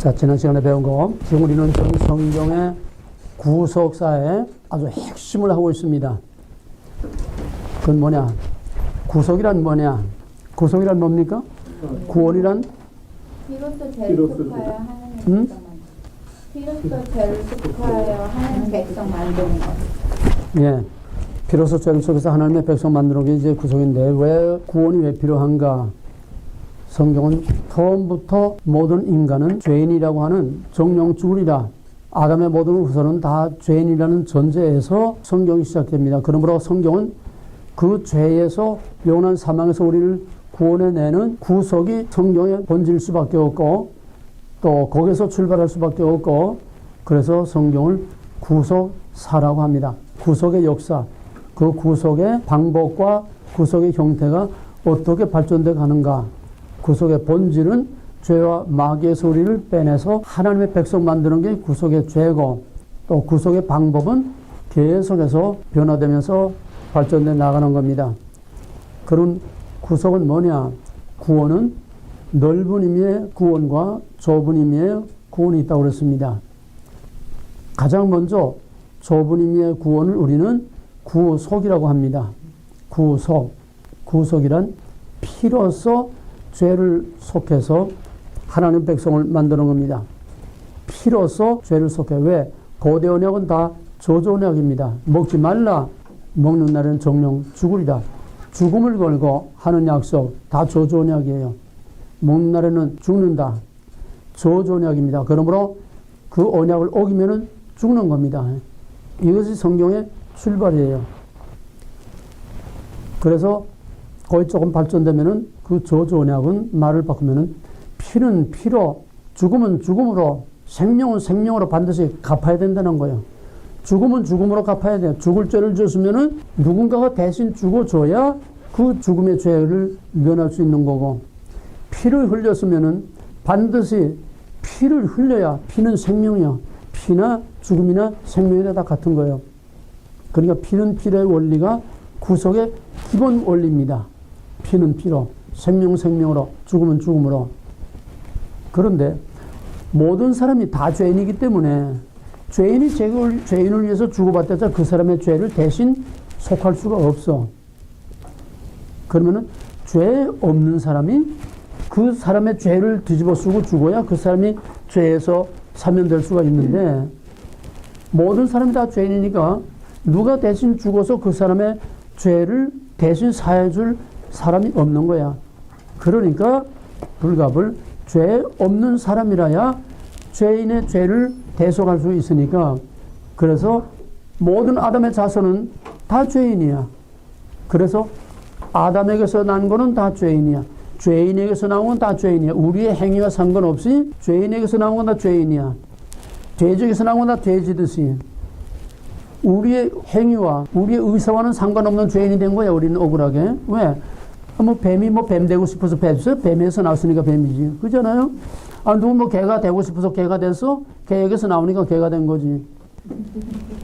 자, 지난 시간에 배운 거, 지금 우리는 전 성경의 구속사에 아주 핵심을 하고 있습니다. 그건 뭐냐? 구속이란 뭐냐? 구속이란 뭡니까? 구원이란? 비로소 죄를 속하여 하나님 비로소 죄를 속하여 하나님 백성 만드는 것. 예. 비로소 죄를 속에서 하나님의 백성 만드는 게 이제 구속인데, 왜 구원이 왜 필요한가? 성경은 처음부터 모든 인간은 죄인이라고 하는 정령 죽으리라. 아담의 모든 후손은 다 죄인이라는 전제에서 성경이 시작됩니다. 그러므로 성경은 그 죄에서 영원한 사망에서 우리를 구원해내는 구속이 성경의 본질일 수밖에 없고, 또 거기서 출발할 수밖에 없고, 그래서 성경을 구속사라고 합니다. 구속의 역사, 그 구속의 방법과 구속의 형태가 어떻게 발전돼 가는가. 구속의 본질은 죄와 마귀에서 우리를 빼내서 하나님의 백성 만드는 게 구속의 죄고, 또 구속의 방법은 계속해서 변화되면서 발전돼 나가는 겁니다. 그런 구속은 뭐냐? 구원은 넓은 의미의 구원과 좁은 의미의 구원이 있다고 그랬습니다. 가장 먼저 좁은 의미의 구원을 우리는 구속이라고 합니다. 구속. 구속이란 피로써 죄를 속해서 하나님 백성을 만드는 겁니다. 피로써 죄를 속해. 왜? 고대 언약은 다 저주 언약입니다. 먹지 말라. 먹는 날은 정령 죽으리라. 죽음을 걸고 하는 약속 다 저주 언약이에요. 먹는 날에는 죽는다. 저주 언약입니다. 그러므로 그 언약을 어기면은 죽는 겁니다. 이것이 성경의 출발이에요. 그래서 거의 조금 발전되면은 그 저주 언약은 말을 바꾸면은 피는 피로, 죽음은 죽음으로, 생명은 생명으로 반드시 갚아야 된다는 거예요. 죽음은 죽음으로 갚아야 돼요. 죽을 죄를 졌으면은 누군가가 대신 죽어줘야 그 죽음의 죄를 면할 수 있는 거고, 피를 흘렸으면은 반드시 피를 흘려야, 피는 생명이야. 피나 죽음이나 생명이나 다 같은 거예요. 그러니까 피는 피의 원리가 구속의 기본 원리입니다. 피는 피로, 생명은 생명으로, 죽음은 죽음으로. 그런데 모든 사람이 다 죄인이기 때문에 죄인이 죄인을 위해서 주고받았자 그 사람의 죄를 대신 속할 수가 없어. 그러면은 죄 없는 사람이 그 사람의 죄를 뒤집어 쓰고 죽어야 그 사람이 죄에서 사면될 수가 있는데, 모든 사람이 다 죄인이니까 누가 대신 죽어서 그 사람의 죄를 대신 사해줄 사람이 없는 거야. 그러니까 불갑을 죄 없는 사람이라야 죄인의 죄를 대속할 수 있으니까, 그래서 모든 아담의 자손은 다 죄인이야. 그래서 아담에게서 난 거는 다 죄인이야. 죄인에게서 나온 건 다 죄인이야. 우리의 행위와 상관없이 죄인에게서 나온 건 다 죄인이야. 돼지에게서 나온 건 다 돼지듯이 우리의 행위와 우리의 의사와는 상관없는 죄인이 된 거야. 우리는 억울하게. 왜? 뱀이 뱀 되고 싶어서 뱀에서 나왔으니까 뱀이지. 그잖아요? 누구 개가 되고 싶어서 개가 됐어? 개에게서 나오니까 개가 된 거지.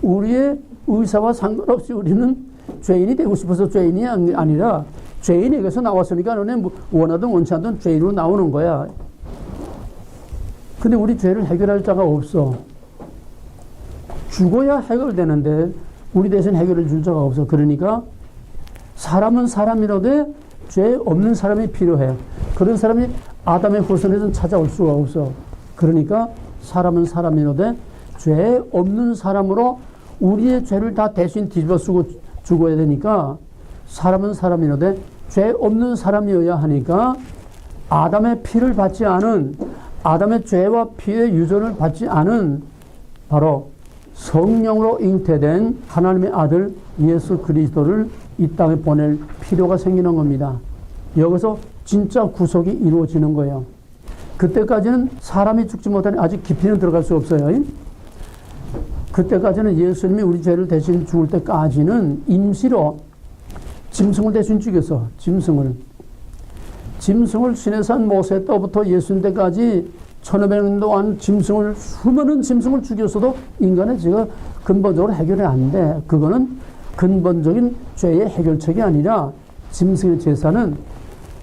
우리의 의사와 상관없이 우리는 죄인이 되고 싶어서 죄인이 아니라 죄인에게서 나왔으니까 너네 원하든 원치 않든 죄인으로 나오는 거야. 근데 우리 죄를 해결할 자가 없어. 죽어야 해결되는데 우리 대신 해결해 줄 자가 없어. 그러니까 사람은 사람이라도 죄 없는 사람이 필요해. 그런 사람이 아담의 후손에서는 찾아올 수가 없어. 그러니까 사람은 사람이라도 죄 없는 사람으로 우리의 죄를 다 대신 뒤집어 쓰고 죽어야 되니까, 사람은 사람이라도 죄 없는 사람이어야 하니까 아담의 피를 받지 않은, 아담의 죄와 피의 유전을 받지 않은 바로 성령으로 잉태된 하나님의 아들 예수 그리스도를 이 땅에 보낼 필요가 생기는 겁니다. 여기서 진짜 구속이 이루어지는 거예요. 그때까지는 사람이 죽지 못하니 아직 깊이는 들어갈 수 없어요. 그때까지는 예수님이 우리 죄를 대신 죽을 때까지는 임시로 짐승을 대신 죽였어. 짐승을 시내산 모세 때부터 예수님 때까지 1500년 동안 수많은 짐승을 죽였어도 인간의 죄가 근본적으로 해결이 안 돼. 그거는 근본적인 죄의 해결책이 아니라 짐승의 제사는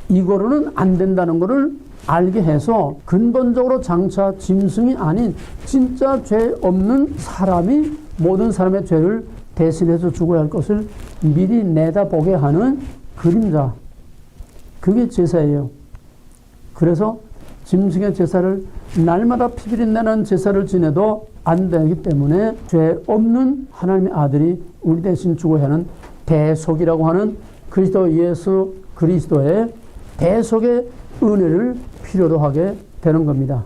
이거로는 안 된다는 거를 알게 해서 근본적으로 장차 짐승이 아닌 진짜 죄 없는 사람이 모든 사람의 죄를 대신해서 죽어야 할 것을 미리 내다보게 하는 그림자. 그게 제사예요. 그래서 짐승의 제사를 날마다 피비린내는 제사를 지내도 안 되기 때문에 죄 없는 하나님의 아들이 우리 대신 죽어야 하는 대속이라고 하는 그리스도 예수 그리스도의 대속의 은혜를 필요로 하게 되는 겁니다.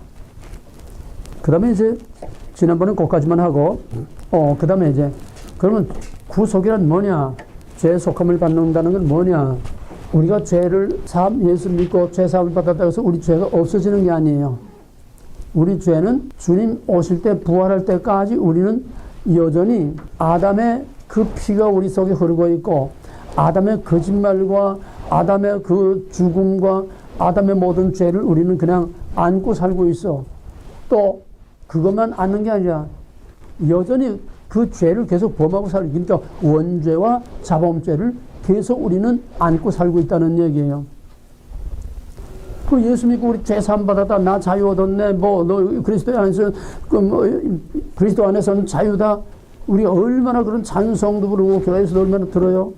그 다음에 이제 지난번에 거기까지만 하고 그 다음에 이제 그러면 구속이란 뭐냐? 죄 속함을 받는다는 건 뭐냐? 우리가 죄를 예수 믿고 죄 사함을 받았다고 해서 우리 죄가 없어지는 게 아니에요. 우리 죄는 주님 오실 때 부활할 때까지 우리는 여전히 아담의 그 피가 우리 속에 흐르고 있고 아담의 거짓말과 아담의 그 죽음과 아담의 모든 죄를 우리는 그냥 안고 살고 있어. 또 그것만 안는 게 아니라 여전히 그 죄를 계속 범하고 살고, 그러니까 원죄와 자범죄를 계속 우리는 안고 살고 있다는 얘기예요. 그 예수 믿고 우리 죄 사함 받았다, 나 자유 얻었네, 뭐 너 그리스도 안에서 그리스도 안에서는 자유다. 우리가 얼마나 그런 찬송도 부르고 교회에서도 얼마나 들어요.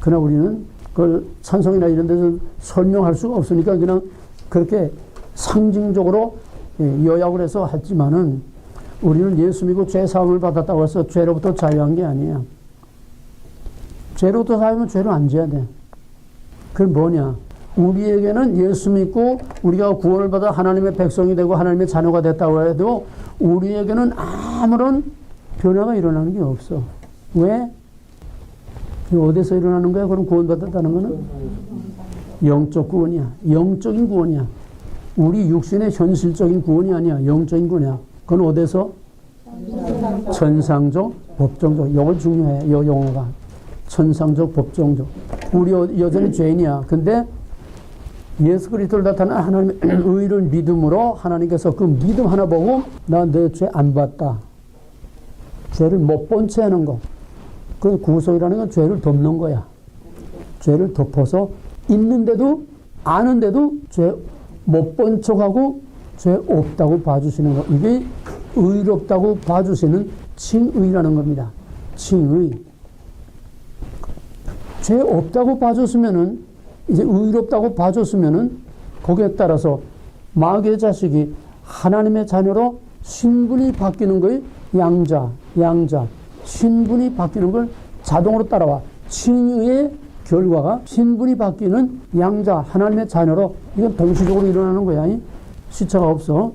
그러나 우리는 그 찬송이나 이런 데서 설명할 수가 없으니까 그냥 그렇게 상징적으로 요약을 해서 했지만은 우리는 예수 믿고 죄 사함을 받았다고 해서 죄로부터 자유한 게 아니야. 죄로부터 자유하면 죄를 안 져야 돼. 그게 뭐냐? 우리에게는 예수 믿고 우리가 구원을 받아 하나님의 백성이 되고 하나님의 자녀가 됐다고 해도 우리에게는 아무런 변화가 일어나는 게 없어. 왜? 어디서 일어나는 거야? 그럼 구원받았다는 거는? 영적 구원이야. 영적인 구원이야. 우리 육신의 현실적인 구원이 아니야. 영적인 구원이야. 그건 어디서? 천상적, 법정적. 이거 중요해. 이 용어가. 천상적, 법정적. 우리 여전히 죄인이야. 근데 예수 그리스도를 나타난 하나님의 의를 믿음으로 하나님께서 그 믿음 하나 보고 나 내 죄 안 봤다. 죄를 못 본 채 하는 거. 그 구속이라는 건 죄를 덮는 거야. 죄를 덮어서 있는데도 아는데도 죄 못 본 척하고 죄 없다고 봐주시는 거. 이게 의롭다고 봐주시는 칭의라는 겁니다. 칭의. 죄 없다고 봐줬으면은 이제 의롭다고 봐줬으면은 거기에 따라서 마귀의 자식이 하나님의 자녀로 신분이 바뀌는 거예요. 양자. 신분이 바뀌는 걸 자동으로 따라와. 칭의의 결과가 신분이 바뀌는 양자, 하나님의 자녀로 이건 동시적으로 일어나는 거야. 시차가 없어.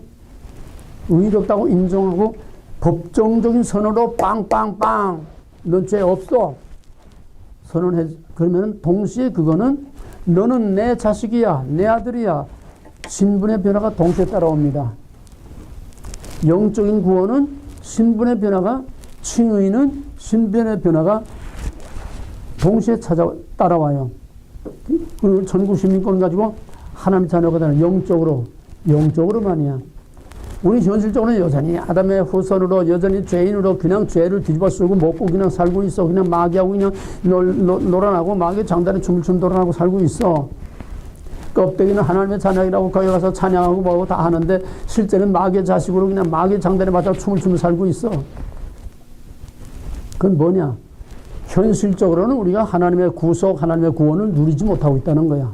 의롭다고 인정하고 법정적인 선언으로 빵빵빵 넌 죄 없어. 선언해. 그러면 동시에 그거는 너는 내 자식이야, 내 아들이야. 신분의 변화가 동시에 따라옵니다. 영적인 구원은 신분의 변화가, 칭의는 신분의 변화가 동시에 따라와요. 그리고 전국 시민권 가지고 하나님 자녀가 되는 영적으로만이야. 우리 현실적으로는 여전히 아담의 후손으로 여전히 죄인으로 그냥 죄를 뒤집어 쓰고 먹고 그냥 살고 있어. 그냥 마귀하고 그냥 놀아나고 마귀 장단에 춤을 춘 놀아나고 살고 있어. 껍데기는 하나님의 자녀이라고 거기 가서 찬양하고 뭐고 다 하는데 실제는 마귀의 자식으로 그냥 마귀 장단에 맞아 춤을 추며 살고 있어. 그건 뭐냐? 현실적으로는 우리가 하나님의 구속, 하나님의 구원을 누리지 못하고 있다는 거야.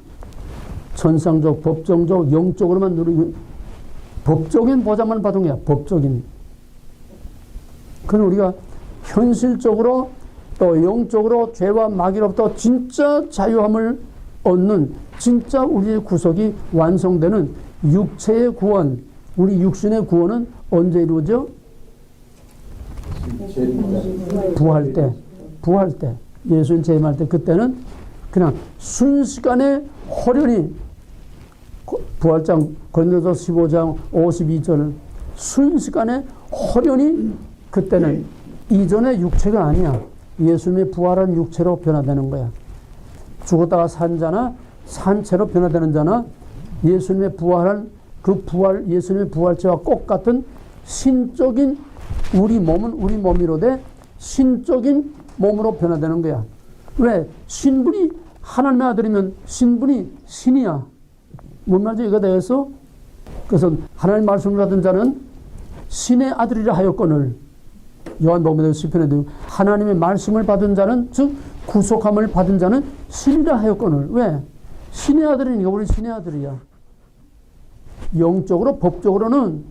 천상적, 법정적, 영적으로만 누리고 법적인 보장만 받은 거야. 법적인. 그건 우리가 현실적으로 또 영적으로 죄와 마귀로부터 진짜 자유함을 얻는 진짜 우리의 구속이 완성되는 육체의 구원, 우리 육신의 구원은 언제 이루어져? 부활 때. 예수님 재림할 때 그때는 그냥 순식간에 호련히 부활장 고린도서 15장 52절 순식간에 호련히 그때는 이전의 육체가 아니야. 예수님의 부활한 육체로 변화되는 거야. 죽었다가 산 자나 산채로 변화되는 자나 예수님의 부활한 그 부활, 예수님의 부활체와 똑같은 신적인 우리 몸은 우리 몸이로되 신적인 몸으로 변화되는 거야. 왜? 신분이 하나님의 아들이면 신분이 신이야. 뭔 말인지 이거 되겠어? 그래서 하나님 말씀을 받은 자는 신의 아들이라 하였거늘 요한복음에 시편에도 하나님의 말씀을 받은 자는 즉 구속함을 받은 자는 신이라 하였거늘 왜? 신의 아들이니까 우리 신의 아들이야. 영적으로 법적으로는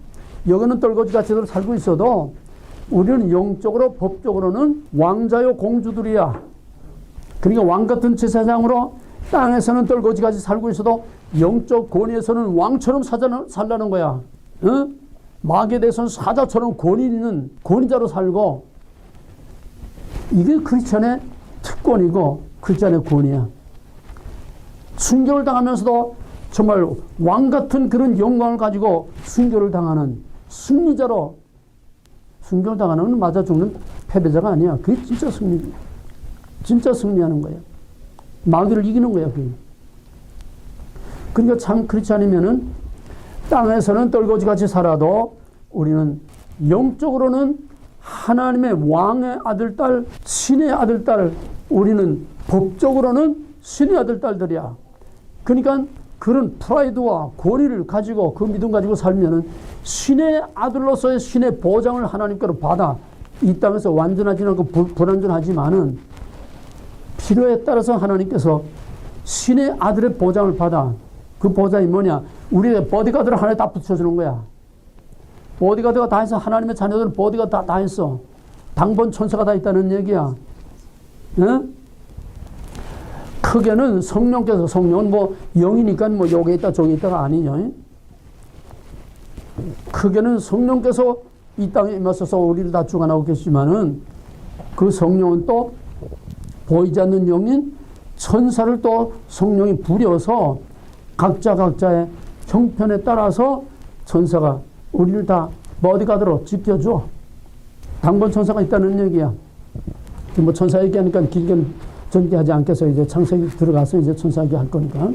여기는 떨거지같이 살고 있어도 우리는 영적으로 법적으로는 왕자요 공주들이야. 그러니까 왕같은 제사장으로 땅에서는 떨거지같이 살고 있어도 영적 권위에서는 왕처럼 살라는 거야. 응? 마귀에 대해서는 사자처럼 권위 있는 권위자로 살고 이게 크리스천의 특권이고 크리스천의 권위야. 순교를 당하면서도 정말 왕같은 그런 영광을 가지고 순교를 당하는 승리자로 순교를 당하는 건 맞아 죽는 패배자가 아니야. 그게 진짜 승리, 진짜 승리하는 거야. 마귀를 이기는 거야. 그게. 그러니까 참 그렇지 않으면은 땅에서는 떨거지같이 살아도 우리는 영적으로는 하나님의 왕의 아들, 딸, 신의 아들, 딸, 우리는 법적으로는 신의 아들, 딸들이야. 그러니까 그런 프라이드와 권위를 가지고 그 믿음 가지고 살면은 신의 아들로서의 신의 보장을 하나님께로 받아 이 땅에서 완전하지 않고 불완전하지만은 필요에 따라서 하나님께서 신의 아들의 보장을 받아. 그 보장이 뭐냐? 우리의 보디가드를 하나에 다 붙여주는 거야. 보디가드가 다 있어. 하나님의 자녀들은 보디가드 다 있어. 당번 천사가 다 있다는 얘기야. 응? 크게는 성령께서, 성령은 뭐 영이니까 뭐 여기 있다 저기 있다가 아니냐. 크게는 성령께서 이 땅에 임하셔서 우리를 다 주관하고 계시지만은 그 성령은 또 보이지 않는 영인 천사를 또 성령이 부려서 각자의 형편에 따라서 천사가 우리를 다 보디가드로 지켜줘. 당번 천사가 있다는 얘기야. 뭐 천사 얘기하니까 길게 전개하지 않겠어. 이제 창세기 들어가서 이제 천사 얘기할 거니까.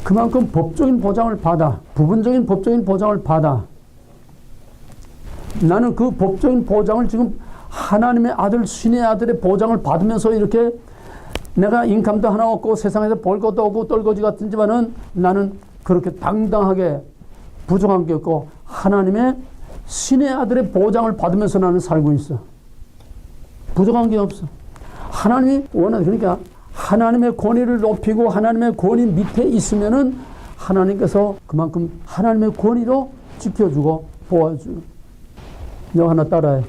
그만큼 법적인 보장을 받아. 부분적인 법적인 보장을 받아. 나는 그 법적인 보장을 지금 하나님의 아들, 신의 아들의 보장을 받으면서 이렇게 내가 인감도 하나 없고 세상에서 볼 것도 없고 떨거지 같은지만은 나는 그렇게 당당하게 부족한 게 없고 하나님의 신의 아들의 보장을 받으면서 나는 살고 있어. 부족한 게 없어. 하나님이 원하는, 그러니까 하나님의 권위를 높이고 하나님의 권위 밑에 있으면은 하나님께서 그만큼 하나님의 권위로 지켜주고 보아주고. 너 하나 따라해.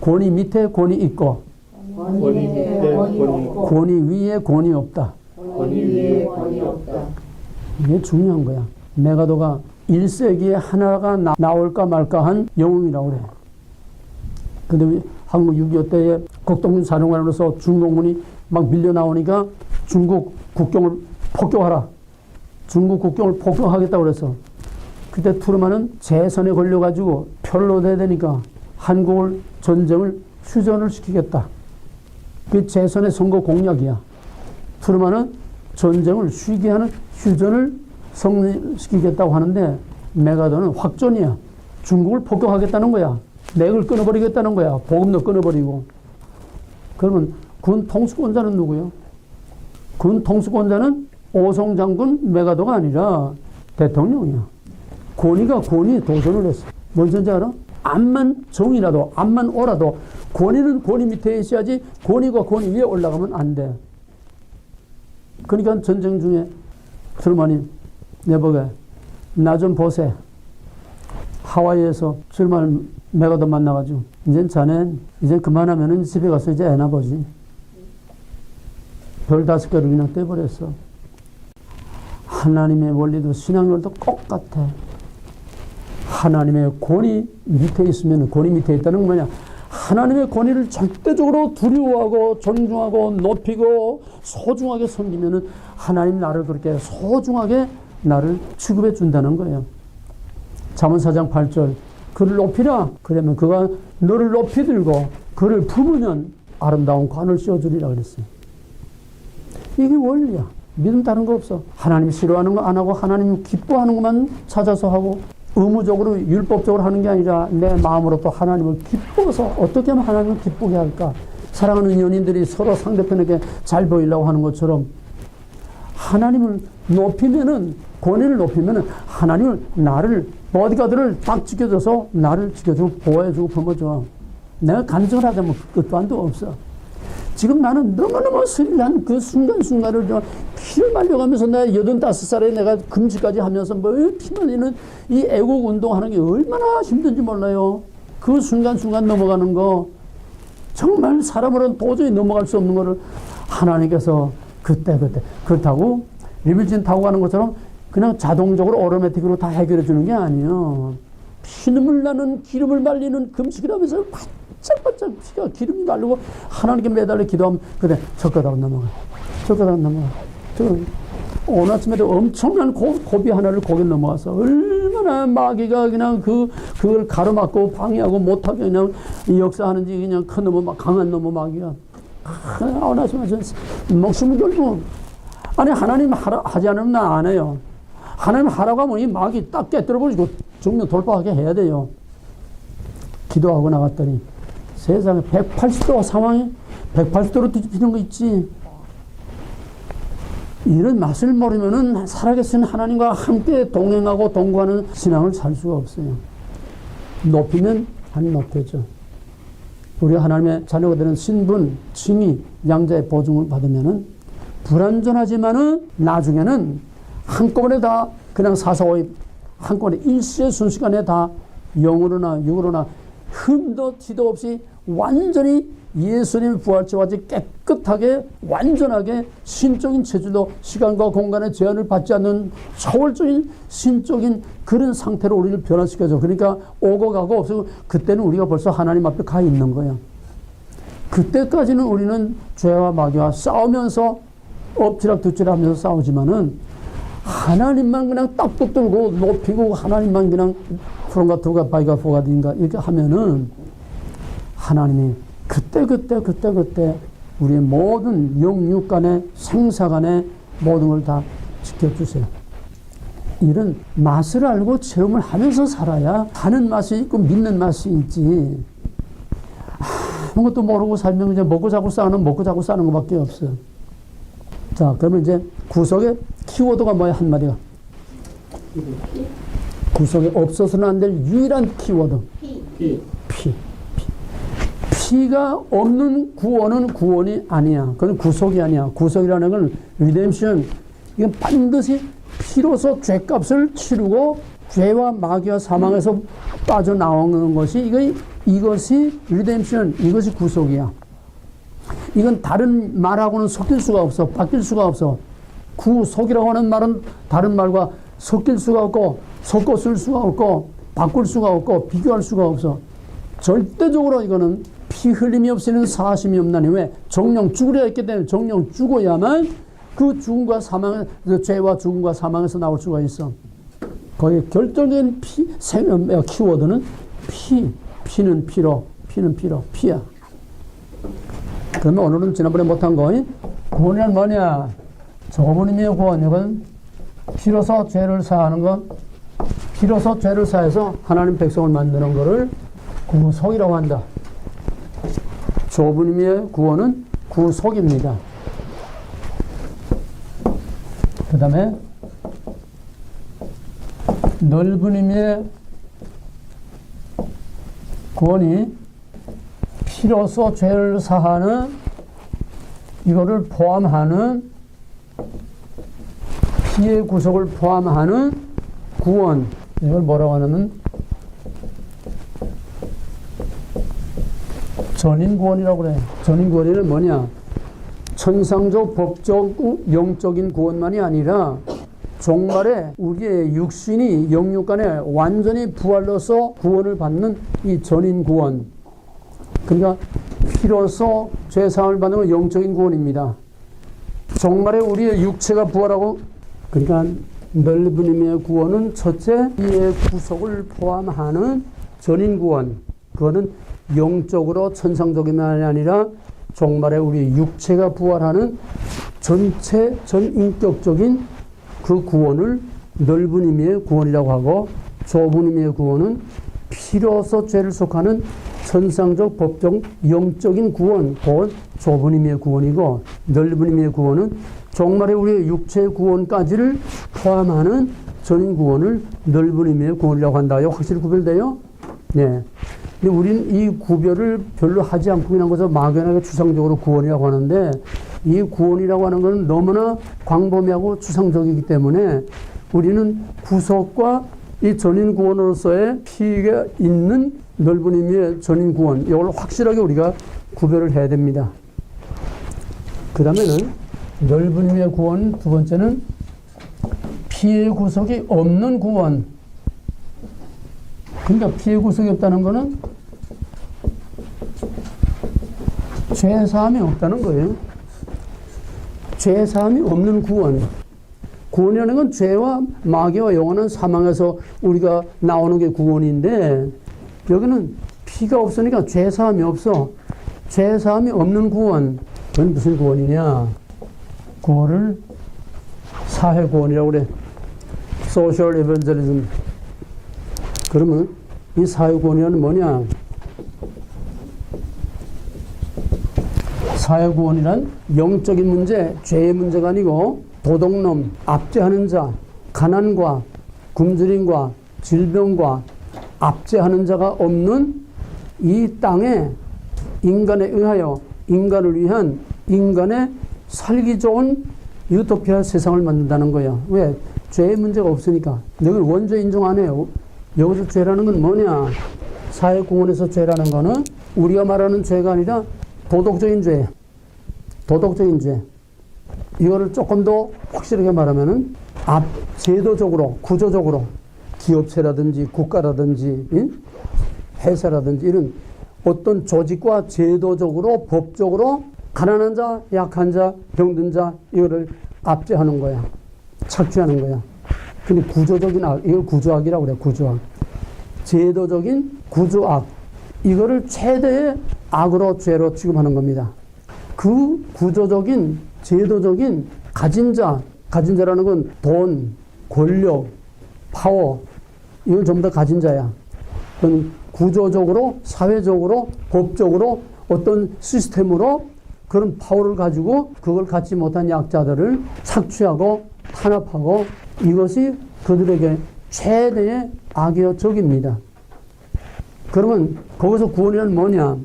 권위 밑에 권위 있고 권위 밑에 권위 없고 권위 위에 권위 없다. 권위 위에 권위 없다. 이게 중요한 거야. 메가도가 1세기에 하나가 나올까 말까 한 영웅이라고 그래. 근데 한국 6.25 때에 국동군 사령관으로서 중공군이 막 밀려 나오니까 중국 국경을 폭격하라. 중국 국경을 폭격하겠다고 그래서 그때 트루만은 재선에 걸려가지고 표를 얻어야 되니까 한국을 전쟁을 휴전을 시키겠다. 그 재선의 선거 공약이야. 트루만은 전쟁을 쉬게 하는 휴전을 성립시키겠다고 하는데 메가도는 확전이야. 중국을 폭격하겠다는 거야. 맥을 끊어버리겠다는 거야. 보급도 끊어버리고. 그러면 군 통수권자는 누구요? 군 통수권자는 오송 장군 메가도가 아니라 대통령이야. 권위가 권위에 도전을 했어. 뭔지 알아? 암만 정이라도 암만 오라도 권위는 권위 밑에 있어야지 권위가 권위 위에 올라가면 안 돼. 그러니까 전쟁 중에 트루만이 내보게 나 좀 보세. 하와이에서 트루만 메가도 만나가지고 이젠 자네 이제 그만하면은 집에 가서 이제 애나 보지. 별 5개를 그냥 떼버렸어. 하나님의 원리도 신앙률도 똑같아. 하나님의 권위 밑에 있으면 권위 밑에 있다는 건 뭐냐? 하나님의 권위를 절대적으로 두려워하고 존중하고 높이고 소중하게 섬기면은 하나님 나를 그렇게 소중하게 나를 취급해 준다는 거예요. 잠언 4장 8절 그를 높이라. 그러면 그가 너를 높이 들고 그를 품으면 아름다운 관을 씌워주리라 그랬어요. 이게 원리야. 믿음 다른 거 없어. 하나님 싫어하는 거 안 하고 하나님 기뻐하는 것만 찾아서 하고 의무적으로 율법적으로 하는 게 아니라 내 마음으로 또 하나님을 기뻐서 어떻게 하면 하나님을 기쁘게 할까? 사랑하는 연인들이 서로 상대편에게 잘 보이려고 하는 것처럼 하나님을 높이면은, 권위를 높이면은 하나님을, 나를, 보디가드를 딱 지켜줘서 나를 지켜주고 보호해주고 품어줘. 내가 간증을 하자면 끝도 한도 없어. 지금 나는 너무너무 스릴한 그 순간순간을 피를 말려가면서 내가 85살에 내가 금식까지 하면서 뭐 피 말리는 이 애국 운동하는 게 얼마나 힘든지 몰라요. 그 순간순간 넘어가는 거, 정말 사람으로는 도저히 넘어갈 수 없는 거를 하나님께서 그때 그렇다고 리빌진 타고 가는 것처럼 그냥 자동적으로 오토매틱으로 다 해결해 주는 게 아니에요. 피눈물 나는 기름을 말리는 금식을 하면서 바짝바짝 피가 기름이 말리고 하나님께 매달려 기도하면 그래 젓가락 넘어가. 오늘 아침에도 엄청난 고비 하나를 거기 넘어가서 얼마나 마귀가 그냥 그걸 가로막고 방해하고 못하게 그냥 역사하는지, 그냥 큰 놈의 강한 놈의 마귀가 오늘 아침에 목숨을 걸고, 아니 하나님 하지 않으면 나 안 해요. 하나님 하라고 하면 이 마귀 딱 깨뜨려버리고 정면 돌파하게 해야 돼요. 기도하고 나갔더니 세상에 180도 상황이 180도로 뒤집히는 거 있지. 이런 맛을 모르면은 살아계신 하나님과 함께 동행하고 동거하는 신앙을 살 수가 없어요. 높이면 안 높여져. 우리 하나님의 자녀가 되는 신분, 칭의, 양자의 보증을 받으면은 불완전하지만은 나중에는 한꺼번에 다 그냥 사사오입, 한꺼번에 일시의 순식간에 다 영으로나 육으로나 흠도 티도 없이 완전히 예수님의 부활체와 같이 깨끗하게 완전하게 신적인 체질로 시간과 공간의 제한을 받지 않는 초월적인 신적인 그런 상태로 우리를 변화시켜줘. 그러니까 오고 가고 없어고 그때는 우리가 벌써 하나님 앞에 가 있는 거야. 그때까지는 우리는 죄와 마귀와 싸우면서 엎치락뒤치락 하면서 싸우지만은 하나님만 그냥 딱 붙들고 높이고 하나님만 그냥 프론가 투가 바이가 포가딘가 이렇게 하면은 하나님이 그때 우리의 모든 영육 간의 생사 간의 모든 걸 다 지켜주세요. 이런 맛을 알고 체험을 하면서 살아야 하는 맛이 있고 믿는 맛이 있지. 아무것도 모르고 살면 이제 먹고 자고 싸는 것밖에 없어요. 자, 그러면 이제 구속의 키워드가 뭐야, 한마디가? 구속에 없어서는 안 될 유일한 키워드. 피. 피가 없는 구원은 구원이 아니야. 그건 구속이 아니야. 구속이라는 건 리뎀션. 이건 반드시 피로서 죄값을 치르고 죄와 마귀와 사망에서 빠져나오는 것이 이것이 리뎀션, 이것이 구속이야. 이건 다른 말하고는 섞일 수가 없어. 바뀔 수가 없어. 구속이라고 하는 말은 다른 말과 섞일 수가 없고 섞어 쓸 수가 없고 바꿀 수가 없고 비교할 수가 없어. 절대적으로 이거는 피 흘림이 없이는 사심이 없나니. 왜? 정령 죽으려 했기 때문에 정령 죽어야만 그 죽음과 사망, 죄와 죽음과 사망에서 나올 수가 있어. 거의 결정적인 키워드는 피는 피로, 피야. 그러면 오늘은 지난번에 못한 거, 구원이란 뭐냐? 저분님의 구원, 이건 피로서 죄를 사하는 것, 피로서 죄를 사해서 하나님 백성을 만드는 것을 구속이라고 한다. 좁은 구원은 구속입니다. 그 다음에 넓은 의미의 구원이 피로서 죄를 사하는 이거를 포함하는 피의 구속을 포함하는 구원, 이걸 뭐라고 하냐면 전인구원이라고 그래. 전인구원은 뭐냐? 천상적, 법적, 영적인 구원만이 아니라 종말에 우리의 육신이 영육간에 완전히 부활로서 구원을 받는 이 전인구원. 그러니까 피로서 죄사함을 받는 건 영적인 구원입니다. 종말에 우리의 육체가 부활하고, 그러니까 넓은 의미의 구원은 첫째 이의 구속을 포함하는 전인구원. 그거는 영적으로 천상적이만이 아니라 종말에 우리 육체가 부활하는 전체 전인격적인 그 구원을 넓은 의미의 구원이라고 하고, 좁은 의미의 구원은 피로서 죄를 속하는 천상적 법적 영적인 구원, 그건 좁은 의미의 구원이고, 넓은 의미의 구원은 정말의 우리의 육체 구원까지를 포함하는 전인 구원을 넓은 의미의 구원이라고 한다. 확실히 구별돼요? 네. 근데 우리는 이 구별을 별로 하지 않고 그냥 것을 막연하게 추상적으로 구원이라고 하는데, 이 구원이라고 하는 것은 너무나 광범위하고 추상적이기 때문에 우리는 구속과 이 전인 구원으로서의 피가 있는 넓은 의미의 전인 구원, 이걸 확실하게 우리가 구별을 해야 됩니다. 그 다음에는 넓은 의미의 구원, 두 번째는 피의 구속이 없는 구원. 그러니까 피의 구속이 없다는 것은 죄사함이 없다는 거예요. 죄사함이 없는 구원. 구원이라는 건 죄와 마귀와 영원한 사망에서 우리가 나오는 게 구원인데, 여기는 피가 없으니까 죄사함이 없어. 죄사함이 없는 구원. 그건 무슨 구원이냐? 그거를 사회구원이라고 그래. 소셜 에반젤리즘. 그러면 이 사회구원이란 뭐냐? 사회구원이란 영적인 문제, 죄의 문제가 아니고 도둑놈, 압제하는 자, 가난과 굶주림과 질병과 압제하는 자가 없는 이 땅에 인간에 의하여 인간을 위한 인간의 살기 좋은 유토피아 세상을 만든다는 거야. 왜? 죄의 문제가 없으니까. 너희는 원죄 인정 안 해요. 여기서 죄라는 건 뭐냐? 사회공헌에서 죄라는 거는 우리가 말하는 죄가 아니라 도덕적인 죄. 도덕적인 죄. 이거를 조금 더 확실하게 말하면은 제도적으로, 구조적으로 기업체라든지 국가라든지 회사라든지 이런 어떤 조직과 제도적으로 법적으로 가난한 자, 약한 자, 병든 자 이거를 압제하는 거야. 착취하는 거야. 근데 구조적인 악, 이걸 구조악이라고 그래. 구조악. 제도적인 구조악. 이거를 최대의 악으로 죄로 취급하는 겁니다. 그 구조적인 제도적인 가진 자라는 건 돈, 권력, 파워 이걸 전부 다 가진 자야. 그건 구조적으로, 사회적으로, 법적으로 어떤 시스템으로 그런 파워를 가지고 그걸 갖지 못한 약자들을 착취하고 탄압하고 이것이 그들에게 최대의 악의 적입니다. 그러면 거기서 구원이란 뭐냐?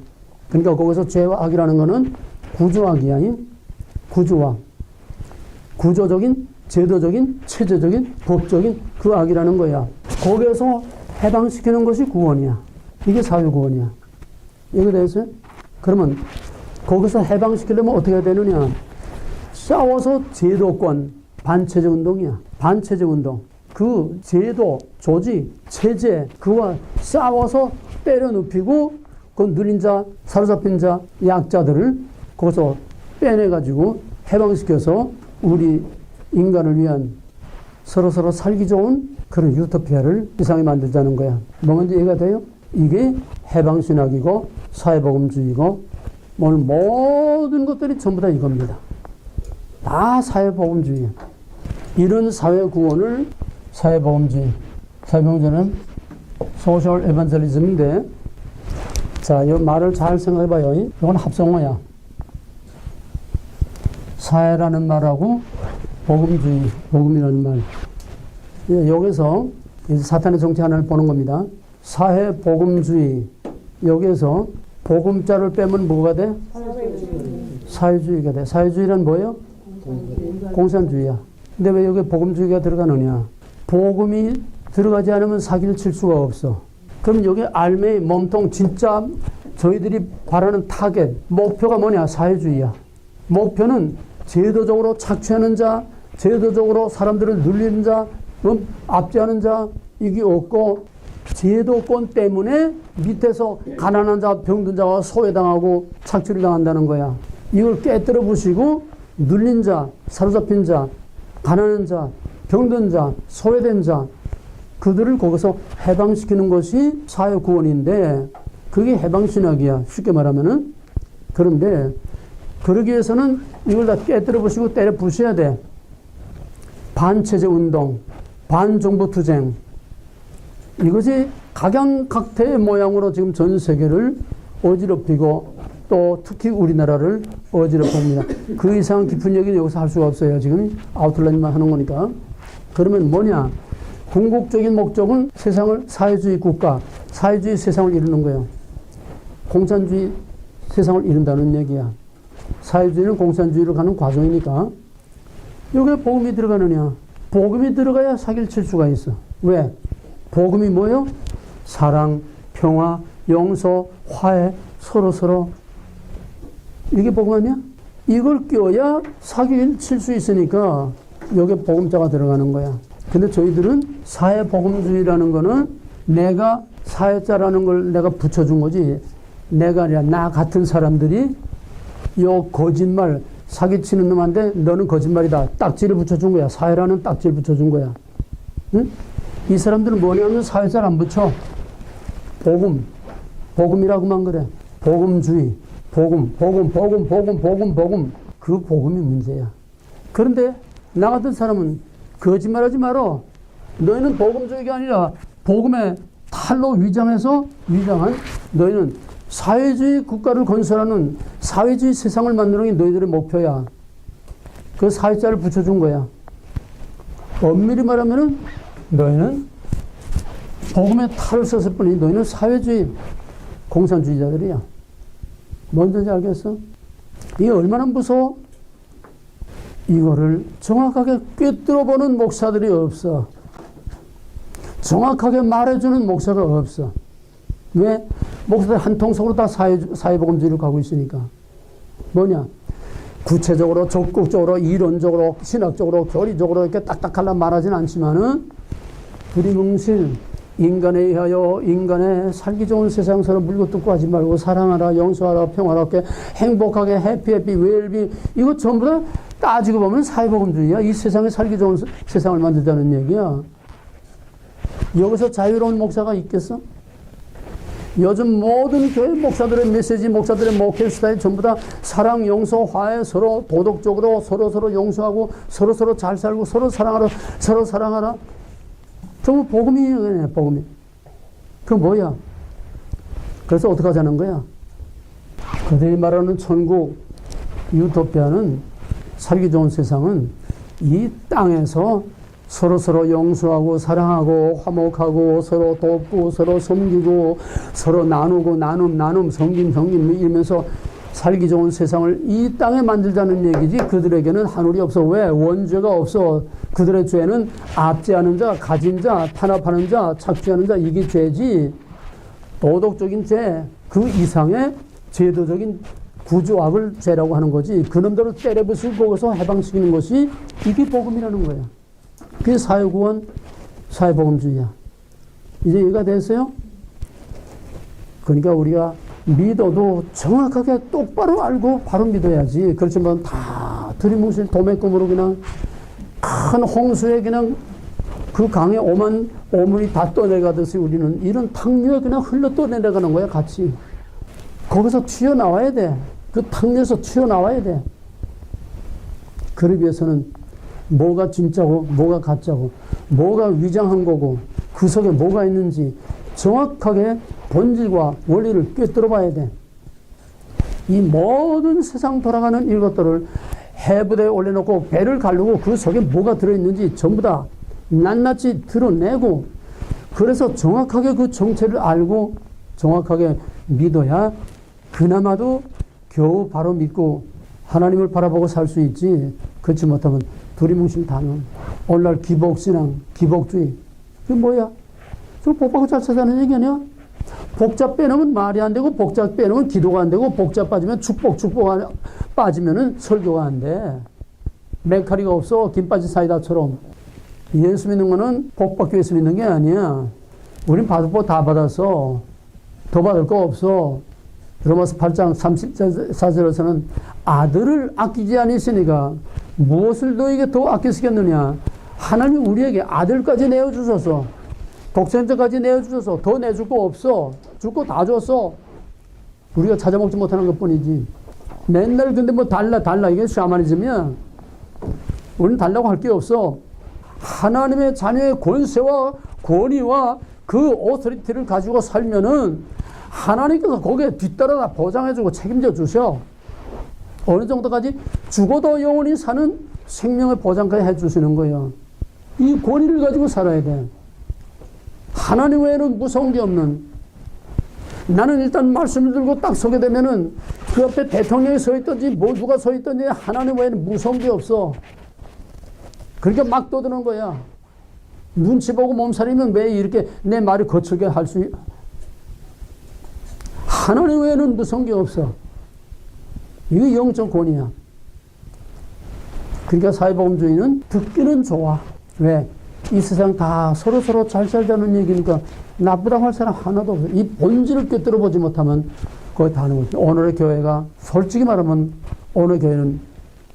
그러니까 거기서 죄와 악이라는 것은 구조악이야. 구조악. 구조적인, 제도적인, 체제적인, 법적인 그 악이라는 거야. 거기에서 해방시키는 것이 구원이야. 이게 사회구원이야. 이게 됐어요? 그러면 거기서 해방시키려면 어떻게 해야 되느냐? 싸워서 제도권, 반체제 운동이야. 반체제 운동. 그 제도, 조직, 체제, 그와 싸워서 때려 눕히고 그 눌린 자, 사로잡힌 자, 약자들을 거기서 빼내가지고 해방시켜서 우리 인간을 위한 서로서로 살기 좋은 그런 유토피아를 세상에 만들자는 거야. 뭐 먼저 이해가 돼요? 이게 해방신학이고 사회복음주의고 모든 것들이 전부 다 이겁니다. 다 사회복음주의야. 이런 사회구원을 사회복음주의, 사회복음주의는 소셜 에반젤리즘인데, 자, 이 말을 잘 생각해봐요. 이건 합성어야. 사회라는 말하고 복음주의, 복음이라는 말. 여기서 사탄의 정체 하나를 보는 겁니다. 사회복음주의. 여기에서 복음자를 빼면 뭐가 돼? 사회주의가 돼. 사회주의란 뭐예요? 공산주의야. 근데 왜 여기 복음주의가 들어가느냐? 복음이 들어가지 않으면 사기를 칠 수가 없어. 그럼 여기 알매의 몸통 진짜 저희들이 바라는 타겟, 목표가 뭐냐? 사회주의야. 목표는 제도적으로 착취하는 자, 제도적으로 사람들을 눌리는 자, 압제하는 자, 이게 없고 제도권 때문에 밑에서 가난한 자, 병든 자가 소외당하고 착취를 당한다는 거야. 이걸 깨뜨려 부시고 눌린 자, 사로잡힌 자, 가난한 자, 병든 자, 소외된 자, 그들을 거기서 해방시키는 것이 사회구원인데 그게 해방신학이야. 쉽게 말하면은. 그런데 그러기 위해서는 이걸 다 깨뜨려 부시고 때려 부셔야 돼. 반체제 운동, 반정부 투쟁. 이것이 각양각태의 모양으로 지금 전 세계를 어지럽히고 또 특히 우리나라를 어지럽힙니다. 그 이상 깊은 얘기는 여기서 할 수가 없어요. 지금 아웃라인만 하는 거니까. 그러면 뭐냐? 궁극적인 목적은 세상을 사회주의 국가, 사회주의 세상을 이루는 거예요. 공산주의 세상을 이룬다는 얘기야. 사회주의는 공산주의로 가는 과정이니까. 여기에 복음이 들어가느냐? 복음이 들어가야 사기를 칠 수가 있어. 왜? 복음이 뭐요? 사랑, 평화, 용서, 화해, 서로서로. 이게 복음 아니야? 이걸 껴야 사기를 칠 수 있으니까 여기에 복음자가 들어가는 거야. 근데 저희들은 사회복음주의라는 거는 내가 사회자라는 걸 내가 붙여준 거지, 내가 아니라 나 같은 사람들이 요 거짓말 사기치는 놈한테 너는 거짓말이다 딱지를 붙여준 거야. 사회라는 딱지를 붙여준 거야. 응? 이 사람들은 뭐냐면 사회자를 안 붙여. 복음이라고만 그래. 복음주의, 복음. 그 복음이 문제야. 그런데 나 같은 사람은 거짓말하지 마라. 너희는 복음주의가 아니라 복음의 탈로 위장한 너희는 사회주의 국가를 건설하는 사회주의 세상을 만드는 게 너희들의 목표야. 그 사회자를 붙여준 거야. 엄밀히 말하면은 너희는 복음의 탈을 썼을 뿐이지 너희는 사회주의 공산주의자들이야. 뭔지 알겠어? 이게 얼마나 무서워? 이거를 정확하게 꿰뚫어보는 목사들이 없어. 정확하게 말해주는 목사가 없어. 왜? 목사들 한 통속으로 다 사회복음주의로 가고 있으니까. 뭐냐? 구체적으로, 적극적으로, 이론적으로, 신학적으로, 교리적으로 이렇게 딱딱하려 말하진 않지만은 두리뭉실 인간에 의하여 인간의 살기 좋은 세상 서로 물고 뜯고 하지 말고 사랑하라, 용서하라, 평화롭게, 행복하게, 해피, 웰비, 이거 전부 다 따지고 보면 사회복음주의야. 이 세상에 살기 좋은 세상을 만들자는 얘기야. 여기서 자유로운 목사가 있겠어? 요즘 모든 교회 목사들의 메시지, 목사들의 목회 스타일 전부 다 사랑, 용서, 화해, 서로 도덕적으로 서로 용서하고 서로 잘 살고 서로 사랑하라. 전부 복음이에요, 복음이. 그 뭐야? 그래서 어떻게 하자는 거야? 그들이 말하는 천국, 유토피아는 살기 좋은 세상은 이 땅에서 서로 용서하고 사랑하고 화목하고 서로 돕고 서로 섬기고 서로 나누고 나눔 섬김 이러면서 살기 좋은 세상을 이 땅에 만들자는 얘기지. 그들에게는 한울이 없어. 왜? 원죄가 없어. 그들의 죄는 압제하는 자, 가진 자, 탄압하는 자, 착취하는 자, 이게 죄지. 도덕적인 죄, 그 이상의 제도적인 구조학을 죄라고 하는 거지. 그놈대로 때려부수고 거기서 해방시키는 것이 이게 복음이라는 거야. 그게 사회구원, 사회복음주의야. 이제 이해가 됐어요? 그러니까 우리가 믿어도 정확하게 똑바로 알고 바로 믿어야지. 그렇지만 다 들이뭉실 도매금으로 그냥 큰 홍수에 그냥 그 강에 오만 오물이 다 떠내가듯이 우리는 이런 탕류에 그냥 흘러 떠내려가는 거야, 같이. 거기서 튀어나와야 돼. 그 탕류에서 튀어나와야 돼. 그러기 위해서는 뭐가 진짜고 뭐가 가짜고 뭐가 위장한 거고 그 속에 뭐가 있는지 정확하게 본질과 원리를 꿰뚫어 봐야 돼. 이 모든 세상 돌아가는 이것들을 해부대에 올려놓고 배를 가르고 그 속에 뭐가 들어있는지 전부 다 낱낱이 드러내고, 그래서 정확하게 그 정체를 알고 정확하게 믿어야 그나마도 겨우 바로 믿고 하나님을 바라보고 살 수 있지. 그렇지 못하면 두리뭉실 당연. 오늘날 기복신앙, 기복주의. 그게 뭐야? 저 복받고 잘 사자는 얘기 아니야? 복자 빼놓으면 말이 안 되고, 복자 빼놓으면 기도가 안 되고, 복자 빠지면 축복 빠지면은 설교가 안 돼. 메카리가 없어. 김 빠진 사이다처럼. 예수 믿는 거는 복 받기 위해서 믿는 게 아니야. 우린 받을 거 다 받았어. 더 받을 거 없어. 로마서 8장 34절에서는 아들을 아끼지 않으시니까 무엇을 너에게 더 아끼시겠느냐. 하나님이 우리에게 아들까지 내어주셔서, 독생자까지 내어주셔서 더 내줄 거 없어. 줄 거 다 줬어. 우리가 찾아먹지 못하는 것 뿐이지. 맨날 근데 뭐 달라 이게 샤머니즘이야. 우리는 달라고 할 게 없어. 하나님의 자녀의 권세와 권위와 그 오토리티를 가지고 살면은 하나님께서 거기에 뒤따라 보장해주고 책임져 주셔. 어느 정도까지 죽어도 영원히 사는 생명의 보장까지 해주시는 거예요. 이 권위를 가지고 살아야 돼. 하나님 외에는 무서운 게 없는. 나는 일단 말씀을 들고 딱 서게 되면은 그 앞에 대통령이 서 있든지 뭐 누가 서 있든지 하나님 외에는 무서운 게 없어. 그러니까 막 떠드는 거야. 눈치 보고 몸살이면 왜 이렇게 내 말이 거칠게 할 수, 하나님 외에는 무서운 게 없어. 이게 영적 권위야. 그러니까 사회복음주의는 듣기는 좋아. 왜? 이 세상 다 서로 잘 살자는 얘기니까 나쁘다고 할 사람 하나도 없어. 이 본질을 꿰뚫어 보지 못하면 거의 다 하는 거지. 오늘의 교회가 솔직히 말하면 오늘 교회는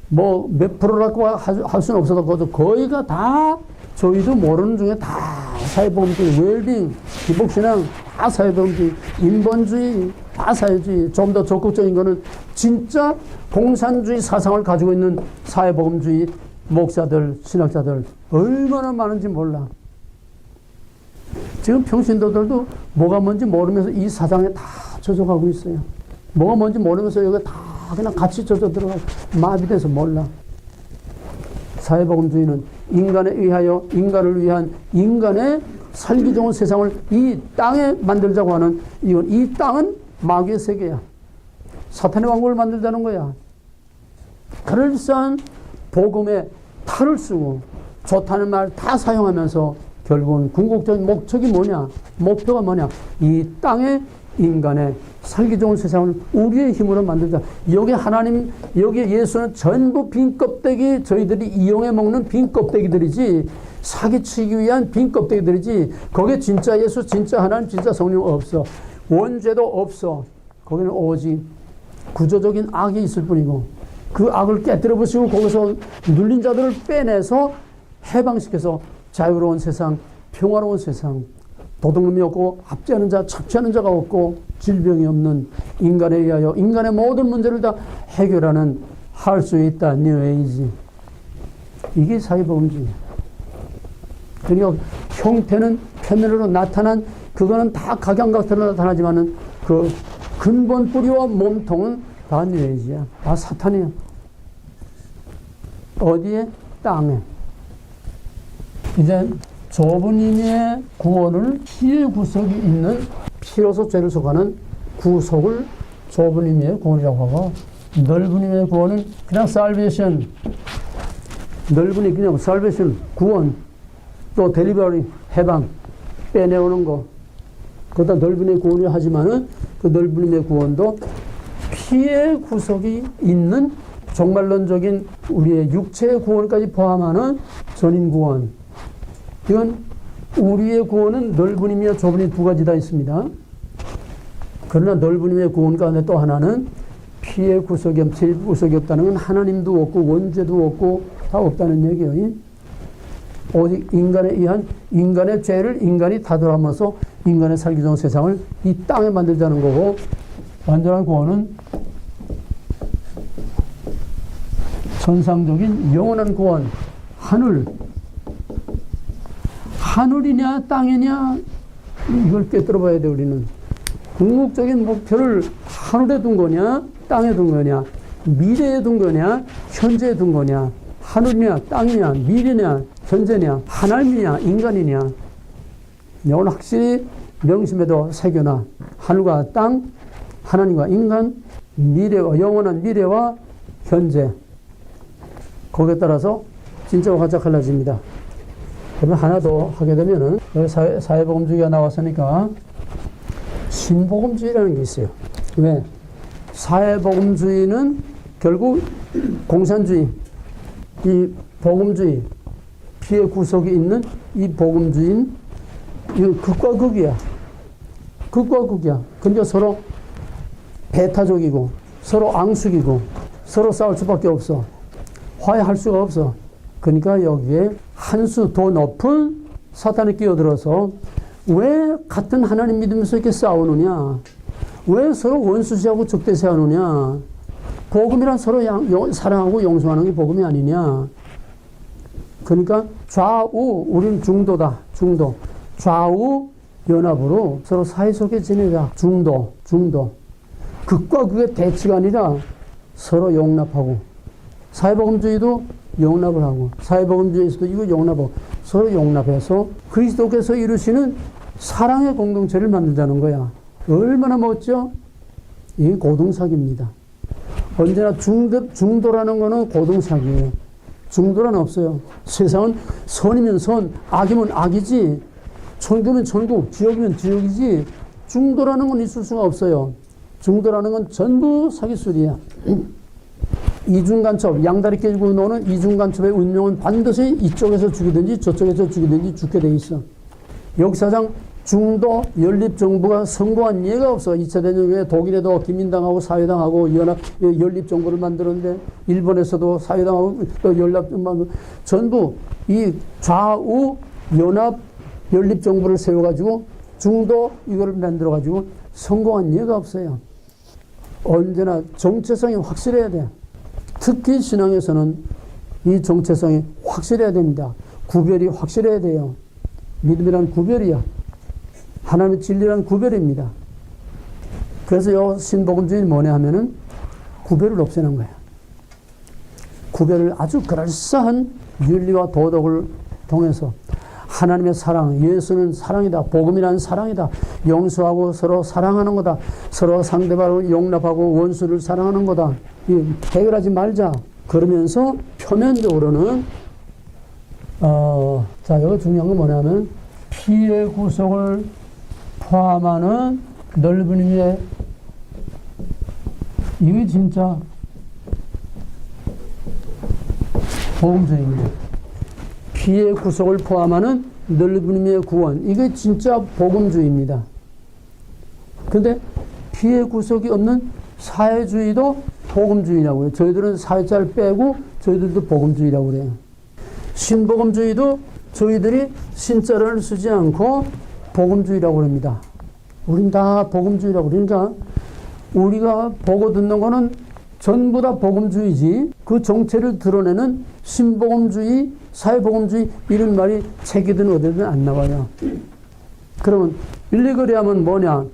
뭐 몇 프로라고 할 수는 없어도 거의가 다 저희도 모르는 중에 다 사회복음주의, 웰빙, 기복신앙, 다 사회복음주의, 인본주의, 다 사회주의. 좀 더 적극적인 거는 진짜 공산주의 사상을 가지고 있는 사회복음주의 목사들, 신학자들 얼마나 많은지 몰라. 지금 평신도들도 뭐가 뭔지 모르면서 이 사상에 다 젖어가고 있어요. 뭐가 뭔지 모르면서 여기 다 그냥 같이 젖어 들어가고 마비돼서 몰라. 사회복음주의는 인간에 의하여 인간을 위한 인간의 살기 좋은 세상을 이 땅에 만들자고 하는, 이건 이 땅은 마귀의 세계야. 사탄의 왕국을 만들자는 거야. 그럴싸한 복음에 탈을 쓰고 좋다는 말 다 사용하면서 결국은 궁극적인 목적이 뭐냐? 목표가 뭐냐? 이 땅에 인간의 살기 좋은 세상을 우리의 힘으로 만들자. 여기 하나님, 여기 예수는 전부 빈 껍데기, 저희들이 이용해 먹는 빈 껍데기들이지, 사기치기 위한 빈 껍데기들이지, 거기에 진짜 예수, 진짜 하나님, 진짜 성령 없어. 원죄도 없어. 거기는 오직 구조적인 악이 있을 뿐이고, 그 악을 깨뜨려 부시고 거기서 눌린 자들을 빼내서 해방시켜서 자유로운 세상, 평화로운 세상, 도둑놈이 없고 압제하는 자, 착취하는 자가 없고 질병이 없는 인간에 의하여 인간의 모든 문제를 다 해결하는, 할 수 있다. 뉴에이지. 이게 사회복음주의야. 그러니까 형태는 표면으로 나타난, 그거는 다 각양각색으로 나타나지만은 그 근본 뿌리와 몸통은 다 뉴에이지야. 다 사탄이야. 어디에? 땅에. 이제 좁은 의미의 구원을, 피의 구속이 있는, 피로서 죄를 속하는 구속을 좁은 의미의 구원이라고 하고, 넓은 의미의 구원은 그냥 salvation, 넓은 의미 그냥 salvation, 구원, 또 delivery, 해방, 빼내오는 거, 그것도 넓은 의미의 구원이 하지만은 그 넓은 의미의 구원도 피의 구속이 있는 종말론적인 우리의 육체의 구원까지 포함하는 전인 구원. 이건 우리의 구원은 넓은 의미와 좁은 의미 두 가지 다 있습니다. 그러나 넓은 의미의 구원 가운데 또 하나는 피의 구속이, 죄의 구속이 없다는 건 하나님도 없고 원죄도 없고 다 없다는 얘기예요. 오직 인간에 의한 인간의 죄를 인간이 다돌아면서 인간의 살기 좋은 세상을 이 땅에 만들자는 거고, 완전한 구원은 천상적인 영원한 구원, 하늘이냐 땅이냐 이걸 꿰뚫어 봐야 돼. 우리는 궁극적인 목표를 하늘에 둔 거냐 땅에 둔 거냐, 미래에 둔 거냐 현재에 둔 거냐, 하늘이냐 땅이냐 미래냐 현재냐 하나님이냐 인간이냐. 오늘 확실히 명심에도 새겨놔. 하늘과 땅, 하나님과 인간, 미래와 영원한 미래와 현재. 거기에 따라서 진짜와 가짜 갈라집니다. 그러면 하나 더 하게 되면은, 여기 사회복음주의가 나왔으니까 신복음주의라는 게 있어요. 왜? 사회복음주의는 결국 공산주의, 이 복음주의, 피의 구속이 있는 이 복음주의는 이거 극과 극이야. 극과 극이야. 근데 서로 배타적이고 서로 앙숙이고 서로 싸울 수밖에 없어. 화해할 수가 없어. 그러니까 여기에 한 수 더 높은 사탄이 끼어들어서 왜 같은 하나님 믿으면서 이렇게 싸우느냐? 왜 서로 원수시하고 적대시하느냐? 복음이란 서로 사랑하고 용서하는 게 복음이 아니냐? 그러니까 좌우, 우리는 중도다. 중도. 좌우 연합으로 서로 사이좋게 지내자. 중도. 극과 극의 대치가 아니라 서로 용납하고, 사회복음주의도 용납을 하고, 사회복음주의에서도 이거 용납하고, 서로 용납해서 그리스도께서 이루시는 사랑의 공동체를 만들자는 거야. 얼마나 멋져? 이게 고등사기입니다. 언제나 중도라는 거는 고등사기예요. 중도란 없어요. 세상은 선이면 선, 악이면 악이지, 천국이면 천국, 지옥이면 지옥이지, 중도라는 건 있을 수가 없어요. 중도라는 건 전부 사기술이야. 이중간첩, 양다리 깨지고 노는 이중간첩의 운명은 반드시 이쪽에서 죽이든지 저쪽에서 죽이든지 죽게 돼 있어. 역사상 중도 연립정부가 성공한 예가 없어. 2차 대전 후에 독일에도 기민당하고 사회당하고 연립정부를 만들었는데, 일본에서도 사회당하고 또 연합정부, 전부 이 좌우 연합 연립정부를 세워가지고 중도 이거를 만들어가지고 성공한 예가 없어요. 언제나 정체성이 확실해야 돼. 특히 신앙에서는 이 정체성이 확실해야 됩니다. 구별이 확실해야 돼요. 믿음이란 구별이야. 하나님의 진리란 구별입니다. 그래서 이 신복음주의는 뭐냐 하면은 구별을 없애는 거야. 구별을 아주 그럴싸한 윤리와 도덕을 통해서 하나님의 사랑, 예수는 사랑이다. 복음이란 사랑이다. 용서하고 서로 사랑하는 거다. 서로 상대방을 용납하고 원수를 사랑하는 거다. 해결하지 말자. 그러면서 표면적으로는 자, 여기 중요한 건 뭐냐면 피의 구속을 포함하는 넓은 의미의, 이게 진짜 복음주의입니다. 피의 구속을 포함하는 넓은 의미의 구원, 이게 진짜 복음주의입니다. 근데 피의 구속이 없는 사회주의도 복음주의라고 해요. 저희들은 사회자를 빼고 저희들도 복음주의라고 그래요. 신복음주의도 저희들이 신자를 쓰지 않고 복음주의라고 합니다. 우린 다 복음주의라고. 그러니까 우리가 보고 듣는 거는 전부 다 복음주의지, 그 정체를 드러내는 신복음주의, 사회복음주의 이런 말이 책이든 어디든 안 나와요. 그러면 빌리 그레함은 뭐냐?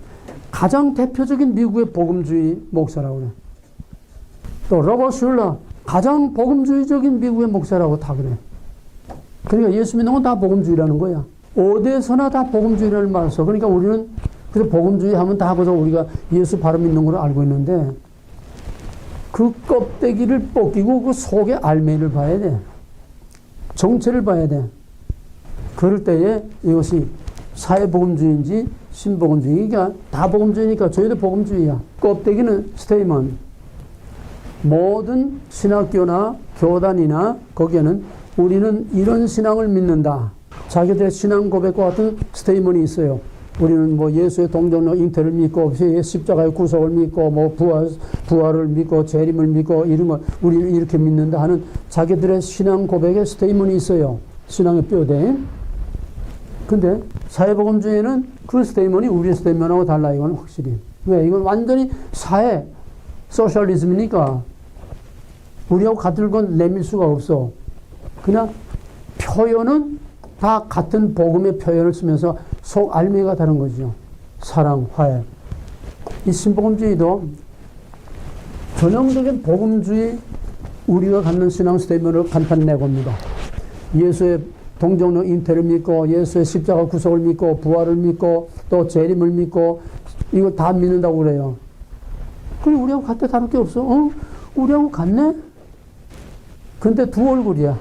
가장 대표적인 미국의 복음주의 목사라고 그래. 또 로버트 슐러 가장 복음주의적인 미국의 목사라고 다 그래. 그러니까 예수 믿는 건 다 복음주의라는 거야. 어디에서나 다 복음주의를 말써. 그러니까 우리는 그래서 복음주의 하면 다 거기서 우리가 예수 바로 믿는 걸로 알고 있는데, 그 껍데기를 벗기고 그 속의 알맹이를 봐야 돼. 정체를 봐야 돼. 그럴 때에 이것이 사회복음주의인지 신복음주의가 다 복음주의니까 저희도 복음주의야. 껍데기는 스테이먼. 모든 신학교나 교단이나 거기에는 우리는 이런 신앙을 믿는다. 자기들의 신앙 고백과 같은 스테이먼이 있어요. 우리는 뭐 예수의 동정력 잉태를 믿고 십자가의 구속을 믿고 뭐 부활을 믿고 재림을 믿고 이런 거 우리는 이렇게 믿는다 하는 자기들의 신앙 고백의 스테이먼이 있어요. 신앙의 뼈대. 근데 사회복음주의는 그 스테이먼이 우리의 스테이먼하고 달라. 이건 확실히. 왜? 이건 완전히 사회 소셜리즘이니까 우리하고 같은 건 내밀 수가 없어. 그냥 표현은 다 같은 복음의 표현을 쓰면서 속 알맹이가 다른 거죠. 사랑, 화해. 이 신복음주의도 전형적인 복음주의 우리가 갖는 신앙 스테이먼을 간판 내봅니다. 예수의 동정력 잉태를 믿고 예수의 십자가 구속을 믿고 부활을 믿고 또 재림을 믿고 이거 다 믿는다고 그래요. 그리고 우리하고 같아 다를 게 없어. 우리하고 같네? 근데 두 얼굴이야.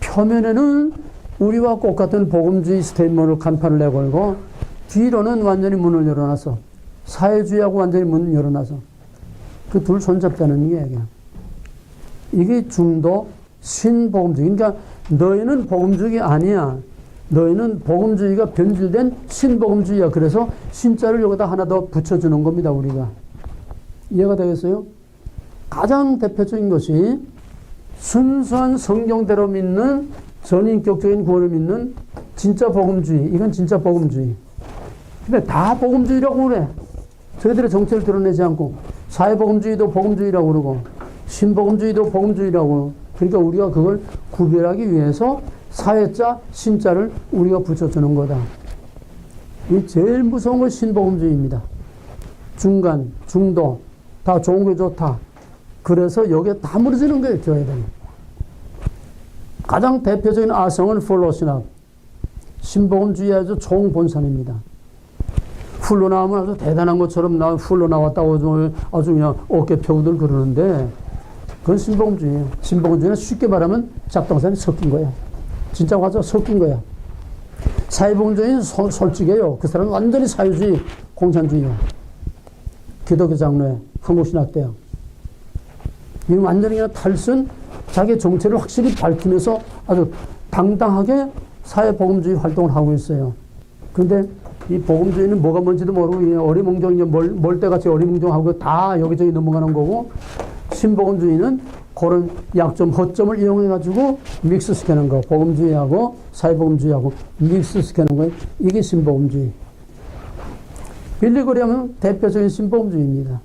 표면에는 우리와 똑같은 복음주의 스테이트먼을 간판을 내걸고 뒤로는 완전히 문을 열어놔서 사회주의하고 완전히 문을 열어놔서 그 둘 손잡자는 얘기야. 이게 중도 신복음주의. 그러니까 너희는 복음주의가 아니야. 너희는 복음주의가 변질된 신복음주의야. 그래서 신자를 여기다 하나 더 붙여주는 겁니다. 우리가. 이해가 되겠어요? 가장 대표적인 것이 순수한 성경대로 믿는 전인격적인 구원을 믿는 진짜 복음주의. 이건 진짜 복음주의. 근데 다 복음주의라고 그래. 저희들의 정체를 드러내지 않고 사회복음주의도 복음주의라고 그러고 신복음주의도 복음주의라고. 그러니까 우리가 그걸 구별하기 위해서 사회자, 신자를 우리가 붙여주는 거다. 이 제일 무서운 건 신복음주의입니다. 중간, 중도, 다 좋은 게 좋다. 그래서 여기에 다 무너지는 거예요, 교회들은. 가장 대표적인 아성은 폴로신학. 신복음주의 아주 총본산입니다. 흘러나오면 아주 대단한 것처럼 나 흘러나왔다고 아주 그냥 어깨 펴우들 그러는데 그건 신복음주의예요. 신복음주의는 쉽게 말하면 작동산이 섞인 거야. 진짜 맞아, 섞인 거야. 사회복음주의는 솔직해요. 그 사람은 완전히 사회주의, 공산주의야. 기독교 장로회, 한국신학대학. 이건 완전히 그냥 탈선, 자기 정체를 확실히 밝히면서 아주 당당하게 사회복음주의 활동을 하고 있어요. 그런데 이 복음주의는 뭐가 뭔지도 모르고 어리몽정, 멀때같이 어리몽정하고 다 여기저기 넘어가는 거고, 신복음주의는 그런 약점, 허점을 이용해가지고 믹스시키는 거. 복음주의하고 사회복음주의하고 믹스시키는 거예요. 이게 신복음주의. 빌리그레이엄은 대표적인 신복음주의입니다.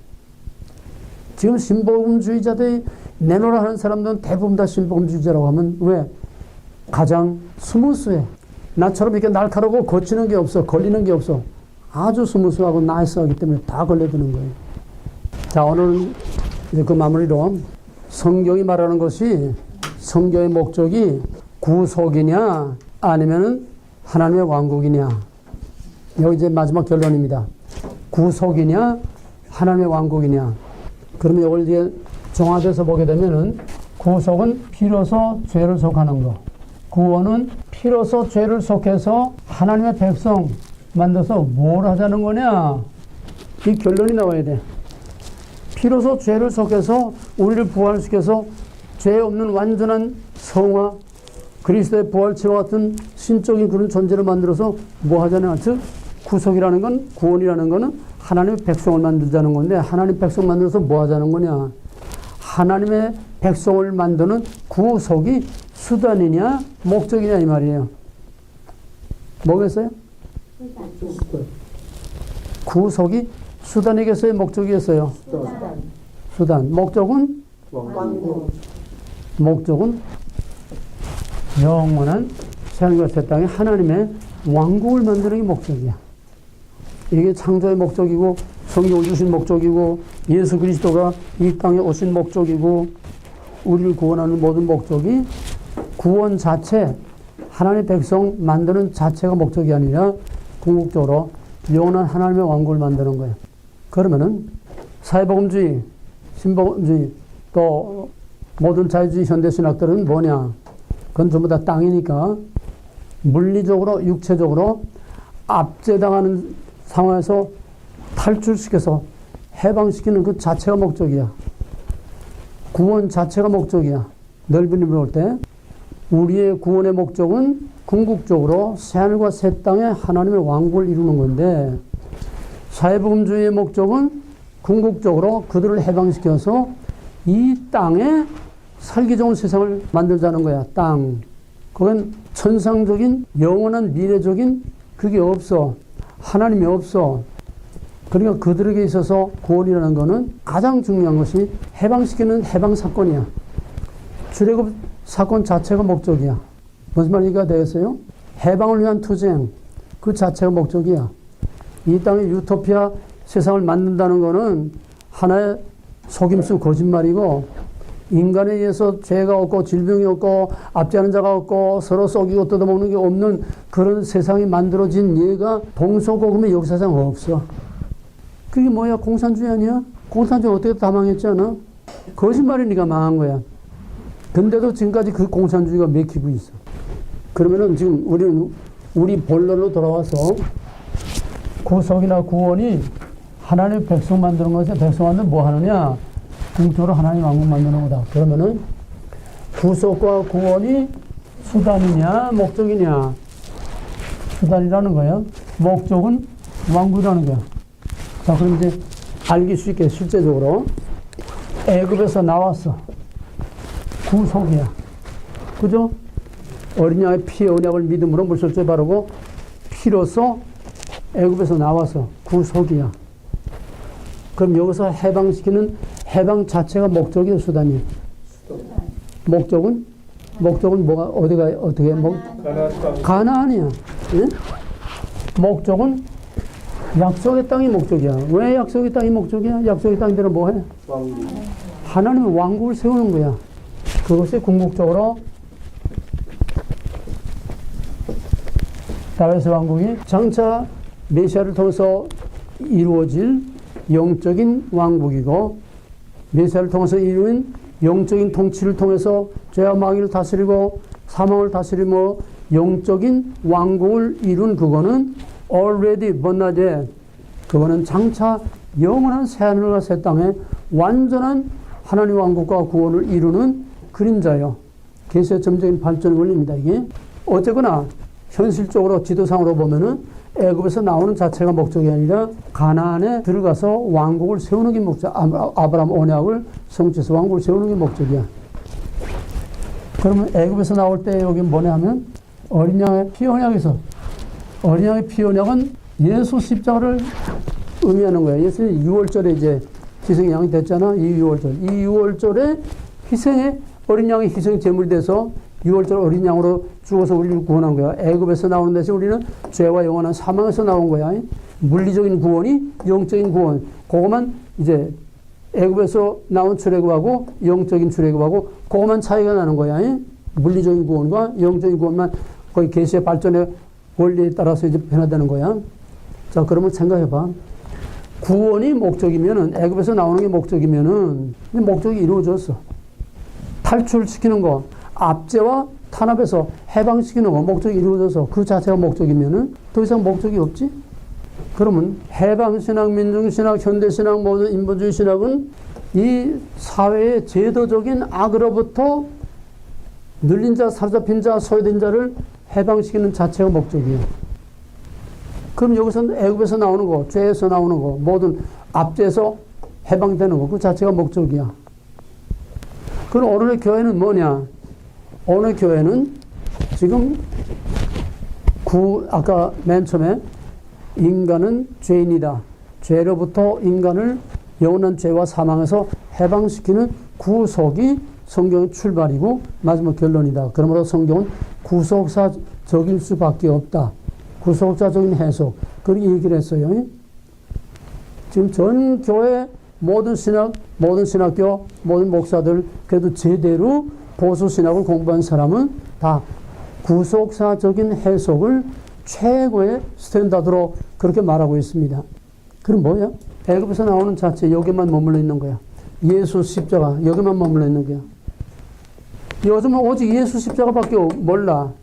지금 신복음주의자들이 내놓으라 하는 사람들은 대부분 다 신복음주의자라고 하면 왜? 가장 스무스해. 나처럼 이렇게 날카롭고 거치는 게 없어. 걸리는 게 없어. 아주 스무스하고 나이스하기 때문에 다 걸려드는 거예요. 자, 오늘은 이제 그 마무리로 성경이 말하는 것이 성경의 목적이 구속이냐 아니면 하나님의 왕국이냐. 여기 이제 마지막 결론입니다. 구속이냐 하나님의 왕국이냐. 그러면 이걸 이제 종합해서 보게 되면은 구속은 피로서 죄를 속하는 거. 구원은 피로서 죄를 속해서 하나님의 백성 만들어서 뭘 하자는 거냐. 이 결론이 나와야 돼. 피로서 죄를 속해서 우리를 부활시켜서 죄 없는 완전한 성화, 그리스도의 부활체와 같은 신적인 그런 존재를 만들어서 뭐 하자냐. 즉 구속이라는 건, 구원이라는 거는 하나님의 백성을 만들자는 건데, 하나님 백성 만들어서 뭐 하자는 거냐. 하나님의 백성을 만드는 구속이 수단이냐 목적이냐 이 말이에요. 뭐겠어요? 구속이 수단이겠어요? 목적이겠어요? 수단. 목적은? 목적은 영원한 새하늘과 새 땅에 하나님의 왕국을 만드는 게 목적이야. 이게 창조의 목적이고 성경을 주신 목적이고 예수 그리스도가 이 땅에 오신 목적이고 우리를 구원하는 모든 목적이 구원 자체, 하나님의 백성 만드는 자체가 목적이 아니라 궁극적으로 영원한 하나님의 왕국을 만드는 거예요. 그러면은 사회복음주의, 신복음주의, 또 모든 자유주의 현대신학들은 뭐냐? 그건 전부 다 땅이니까 물리적으로, 육체적으로 압제당하는 상황에서 탈출시켜서 해방시키는 그 자체가 목적이야. 구원 자체가 목적이야. 넓은 의미로 볼 때 우리의 구원의 목적은 궁극적으로 새하늘과 새 땅에 하나님의 왕국을 이루는 건데, 사회복음주의의 목적은 궁극적으로 그들을 해방시켜서 이 땅에 살기 좋은 세상을 만들자는 거야. 땅. 그건 천상적인 영원한 미래적인 그게 없어. 하나님이 없어. 그러니까 그들에게 있어서 구원이라는 거는 가장 중요한 것이 해방시키는 해방사건이야. 출애굽 사건 자체가 목적이야. 무슨 말인가 되겠어요? 해방을 위한 투쟁, 그 자체가 목적이야. 이 땅의 유토피아 세상을 만든다는 거는 하나의 속임수 거짓말이고, 인간에 의해서 죄가 없고 질병이 없고 압제하는 자가 없고 서로 썩이고 뜯어먹는 게 없는 그런 세상이 만들어진 예가 동서고금의 역사상 없어. 그게 뭐야? 공산주의 아니야? 공산주의 어떻게 다 망했잖아. 거짓말이니까 망한 거야. 근데도 지금까지 그 공산주의가 맥히고 있어. 그러면은 지금 우리 본론으로 돌아와서 구속이나 구원이 하나님의 백성 만드는 것에 백성 만드는 뭐 하느냐? 궁극적으로 하나님 왕국 만드는 거다. 그러면은 구속과 구원이 수단이냐 목적이냐? 수단이라는 거야. 목적은 왕국이라는 거야. 자, 그럼 이제 알기 쉽게 실제적으로 애굽에서 나왔어. 구속이야. 그죠? 어린 양의 피의 언약을 믿음으로 물설주에 바르고 피로써 애굽에서 나와서 구속이야. 그럼 여기서 해방시키는 해방 자체가 목적이야, 수단이야? 목적은 뭐가 어떻게 가나안이야. 예? 목적은 약속의 땅이 목적이야. 왜 약속의 땅이 목적이야? 약속의 땅들은 뭐해? 왕국. 하나님은 왕국을 세우는 거야. 그것이 궁극적으로 다윗의 왕국이 장차 메시아를 통해서 이루어질 영적인 왕국이고, 메시아를 통해서 이루어진 영적인 통치를 통해서 죄와 마귀를 다스리고 사망을 다스리며 영적인 왕국을 이룬 그거는 already but not yet. 그거는 장차 영원한 새하늘과 새 땅에 완전한 하나님 왕국과 구원을 이루는 그림자요. 계시의 점적인 발전의 원리입니다. 이게 어쨌거나 현실적으로 지도상으로 보면은 애굽에서 나오는 자체가 목적이 아니라 가나안에 들어가서 왕국을 세우는 게 목적. 아브라함 언약을 성취해서 왕국을 세우는 게 목적이야. 그러면 애굽에서 나올 때 여기 뭐냐 하면 어린 양의 피 언약에서, 어린 양의 피 언약은 예수 십자가를 의미하는 거야. 예수는 6월절에 이제 희생의 양이 됐잖아. 이 6월절. 이 6월절에 희생의 어린 양의 희생이 제물이 돼서 6월절 어린 양으로 죽어서 우리를 구원한 거야. 애굽에서 나오는 데서 우리는 죄와 영원한 사망에서 나온 거야. 물리적인 구원이 영적인 구원. 그거만 이제 애굽에서 나온 출애굽하고 영적인 출애굽하고 그거만 차이가 나는 거야. 물리적인 구원과 영적인 구원만 거의 계시의 발전의 원리에 따라서 이제 변화되는 거야. 자, 그러면 생각해봐. 구원이 목적이면은, 애굽에서 나오는 게 목적이면은 목적이 이루어졌어. 탈출시키는 거, 압제와 탄압에서 해방시키는 거, 목적이 이루어져서 그 자체가 목적이면은 더 이상 목적이 없지? 그러면 해방신학, 민중신학, 현대신학, 모든 인본주의 신학은 이 사회의 제도적인 악으로부터 눌린 자, 사로잡힌 자, 소외된 자를 해방시키는 자체가 목적이에요. 그럼 여기서 애굽에서 나오는 거, 죄에서 나오는 거, 모든 압제에서 해방되는 거, 그 자체가 목적이야. 그럼 오늘의 교회는 뭐냐? 오늘 교회는 지금 아까 맨 처음에 인간은 죄인이다. 죄로부터 인간을 영원한 죄와 사망에서 해방시키는 구속이 성경의 출발이고 마지막 결론이다. 그러므로 성경은 구속사적일 수밖에 없다. 구속사적인 해석. 그렇게 얘기를 했어요. 지금 전 교회 모든 신학, 모든 신학교, 모든 목사들 그래도 제대로 보수 신학을 공부한 사람은 다 구속사적인 해석을 최고의 스탠다드로 그렇게 말하고 있습니다. 그럼 뭐야? 애굽에서 나오는 자체 여기만 머물러 있는 거야. 예수 십자가 여기만 머물러 있는 거야. 요즘은 오직 예수 십자가밖에 몰라.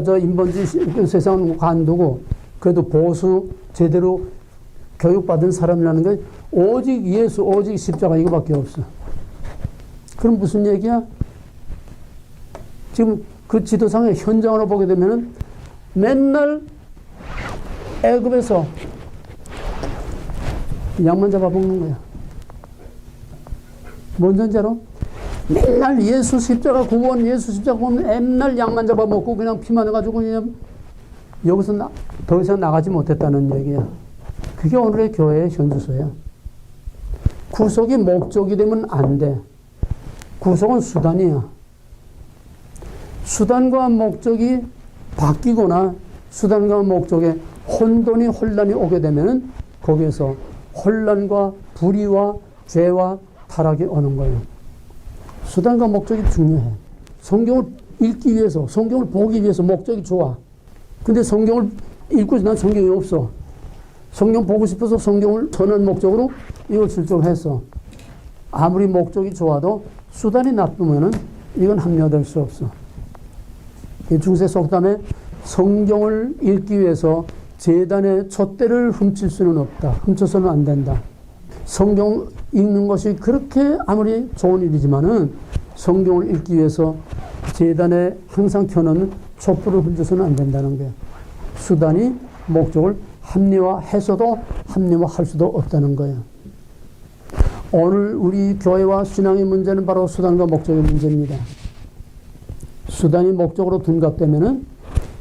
저 인본주의 세상은 관두고 그래도 보수 제대로 교육받은 사람이라는 게 오직 예수, 오직 십자가 이거밖에 없어. 그럼 무슨 얘기야? 지금 그 지도상의 현장으로 보게 되면은 맨날 애굽에서 양만 잡아먹는 거야. 뭔 전제로? 맨날 예수 십자가 구원, 예수 십자가 구원, 맨날 양만 잡아먹고 그냥 피만 해가지고 그냥 여기서 더 이상 나가지 못했다는 얘기야. 그게 오늘의 교회의 현주소야. 구속이 목적이 되면 안 돼. 구속은 수단이야. 수단과 목적이 바뀌거나 수단과 목적에 혼돈이 오게 되면 거기에서 혼란과 불의와 죄와 타락이 오는 거예요. 수단과 목적이 중요해. 성경을 읽기 위해서, 성경을 보기 위해서 목적이 좋아. 근데 성경을 읽고 난 성경이 없어. 성경 보고 싶어서 성경을 선한 목적으로 이걸 출적했어. 아무리 목적이 좋아도 수단이 나쁘면은 이건 합리화될 수 없어. 중세 속담에 성경을 읽기 위해서 제단의 촛대를 훔칠 수는 없다. 훔쳐서는 안 된다. 성경 읽는 것이 그렇게 아무리 좋은 일이지만은 성경을 읽기 위해서 제단에 항상 켜놓는 촛불을 훔쳐서는 안 된다는 거예요. 수단이 목적을 합리화해서도 합리화할 수도 없다는 거예요. 오늘 우리 교회와 신앙의 문제는 바로 수단과 목적의 문제입니다. 수단이 목적으로 둔갑되면은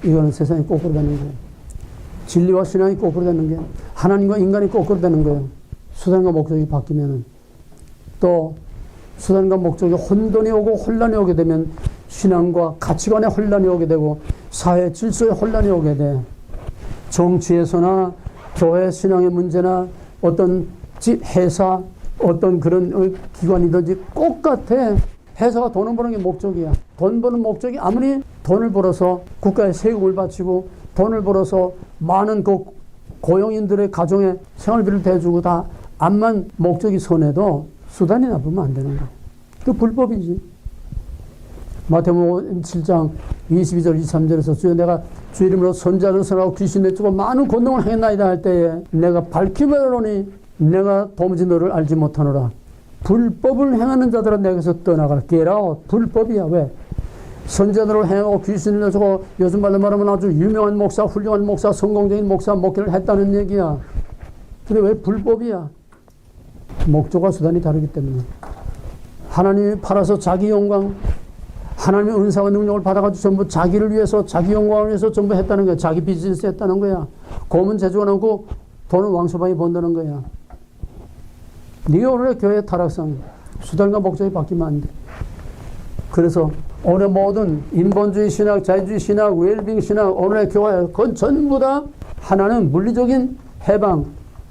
이거는 세상이 거꾸로 되는 거예요. 진리와 신앙이 거꾸로 되는 거예요. 하나님과 인간이 거꾸로 되는 거예요. 수단과 목적이 바뀌면은. 또 수단과 목적이 혼돈이 오고 혼란이 오게 되면 신앙과 가치관의 혼란이 오게 되고 사회 질서의 혼란이 오게 돼. 정치에서나 교회 신앙의 문제나 어떤 회사, 어떤 그런 기관이든지 똑같아. 회사가 돈을 버는 게 목적이야. 돈 버는 목적이 아무리 돈을 벌어서 국가에 세금을 바치고 돈을 벌어서 많은 그 고용인들의 가정에 생활비를 대주고 다 암만 목적이 선해도 수단이 나쁘면 안 되는 거야. 그 불법이지. 마태복음 7장 22절 23절에서 주여 내가 주 이름으로 선자를 선하고 귀신 내쫓고 많은 권능을 행했나이다 할 때에 내가 밝히며 이르노니 내가 도무지 너를 알지 못하노라. 불법을 행하는 자들은 내게서 떠나가라. 깨라오. 불법이야. 왜? 선자들을 행하고 귀신을 내쫓고 요즘 말로 말하면 아주 유명한 목사, 훌륭한 목사, 성공적인 목사, 목회를 했다는 얘기야. 근데 왜 불법이야? 목적과 수단이 다르기 때문에. 하나님이 팔아서 자기 영광, 하나님의 은사와 능력을 받아가지고 전부 자기를 위해서, 자기 영광을 위해서 전부 했다는 거야. 자기 비즈니스 했다는 거야. 고문 제조하고 돈은 왕소방이 번다는 거야. 네가 오늘의 교회의 타락상, 수단과 목적이 바뀌면 안 돼. 그래서 오늘 모든 인본주의 신학, 자유주의 신학, 웰빙 신학, 오늘의 교회, 그건 전부 다 하나는 물리적인 해방,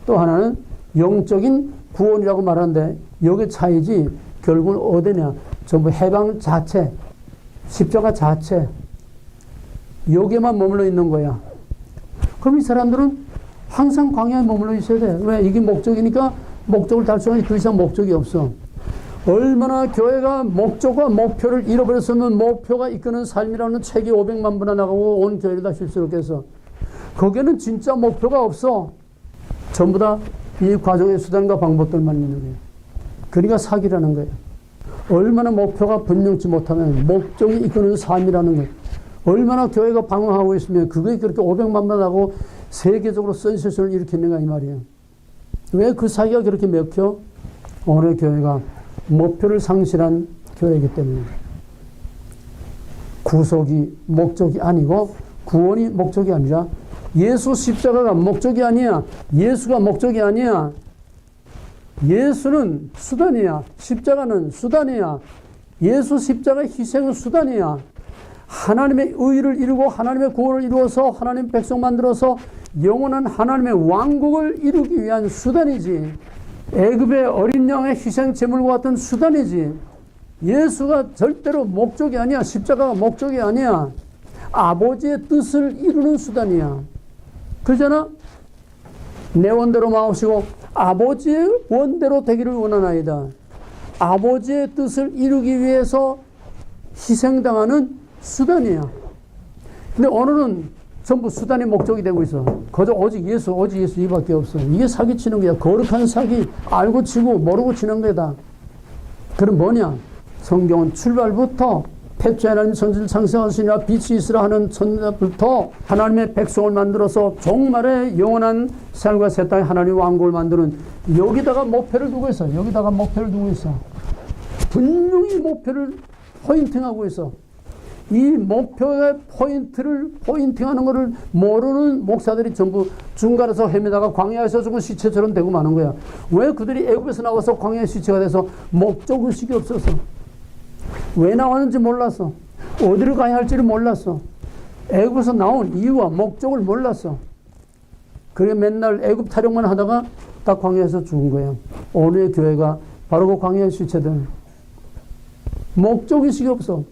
또 하나는 영적인 구원이라고 말하는데 여기 차이지 결국은 어디냐? 전부 해방 자체, 십자가 자체, 여기에만 머물러 있는 거야. 그럼 이 사람들은 항상 광야에 머물러 있어야 돼. 왜? 이게 목적이니까 목적을 달성하니 더 이상 목적이 없어. 얼마나 교회가 목적과 목표를 잃어버렸으면 목표가 이끄는 삶이라는 책이 500만 부나 나가고 온 교회를 다 실수롭게 해서 거기에는 진짜 목표가 없어. 전부 다 이 과정의 수단과 방법들만 있는 거예요. 그러니까 사기라는 거예요. 얼마나 목표가 분명치 못하면 목적이 이끄는 삶이라는 거예요. 얼마나 교회가 방황하고 있으면 그게 그렇게 500만 부 나가고 세계적으로 센세이션을 일으키는가 이 말이에요. 왜 그 사기가 그렇게 먹혀? 오늘 교회가 목표를 상실한 교회이기 때문에. 구속이 목적이 아니고 구원이 목적이 아니라 예수 십자가가 목적이 아니야. 예수가 목적이 아니야. 예수는 수단이야. 십자가는 수단이야. 예수 십자가의 희생은 수단이야. 하나님의 의를 이루고 하나님의 구원을 이루어서 하나님 백성 만들어서 영원한 하나님의 왕국을 이루기 위한 수단이지. 애굽의 어린 양의 희생 제물과 같은 수단이지. 예수가 절대로 목적이 아니야. 십자가가 목적이 아니야. 아버지의 뜻을 이루는 수단이야. 그러잖아. 내 원대로 마옵시고 아버지의 원대로 되기를 원하나이다. 아버지의 뜻을 이루기 위해서 희생당하는 수단이야. 근데 오늘은 전부 수단이 목적이 되고 있어. 그저 오직 예수 이밖에 없어. 이게 사기치는 거야. 거룩한 사기. 알고 치고 모르고 치는 거다. 그럼 뭐냐? 성경은 출발부터 태초에 하나님 천지를 창세하시니라 빛이 있으라 하는 천부터 하나님의 백성을 만들어서 종말의 영원한 삶과 새 땅의 하나님 왕국을 만드는 여기다가 목표를 두고 있어. 여기다가 목표를 두고 있어. 분명히 목표를 포인팅하고 있어. 이 목표의 포인트를 포인팅하는 것을 모르는 목사들이 전부 중간에서 헤매다가 광야에서 죽은 시체처럼 되고 마는 거야. 왜 그들이 애굽에서 나와서 광야의 시체가 돼서 목적의식이 없어서 왜 나왔는지 몰랐어. 어디를 가야 할지를 몰랐어. 애굽에서 나온 이유와 목적을 몰랐어. 그래 맨날 애굽 타령만 하다가 딱 광야에서 죽은 거야. 오늘의 교회가 바로 그 광야의 시체들. 목적의식이 없어.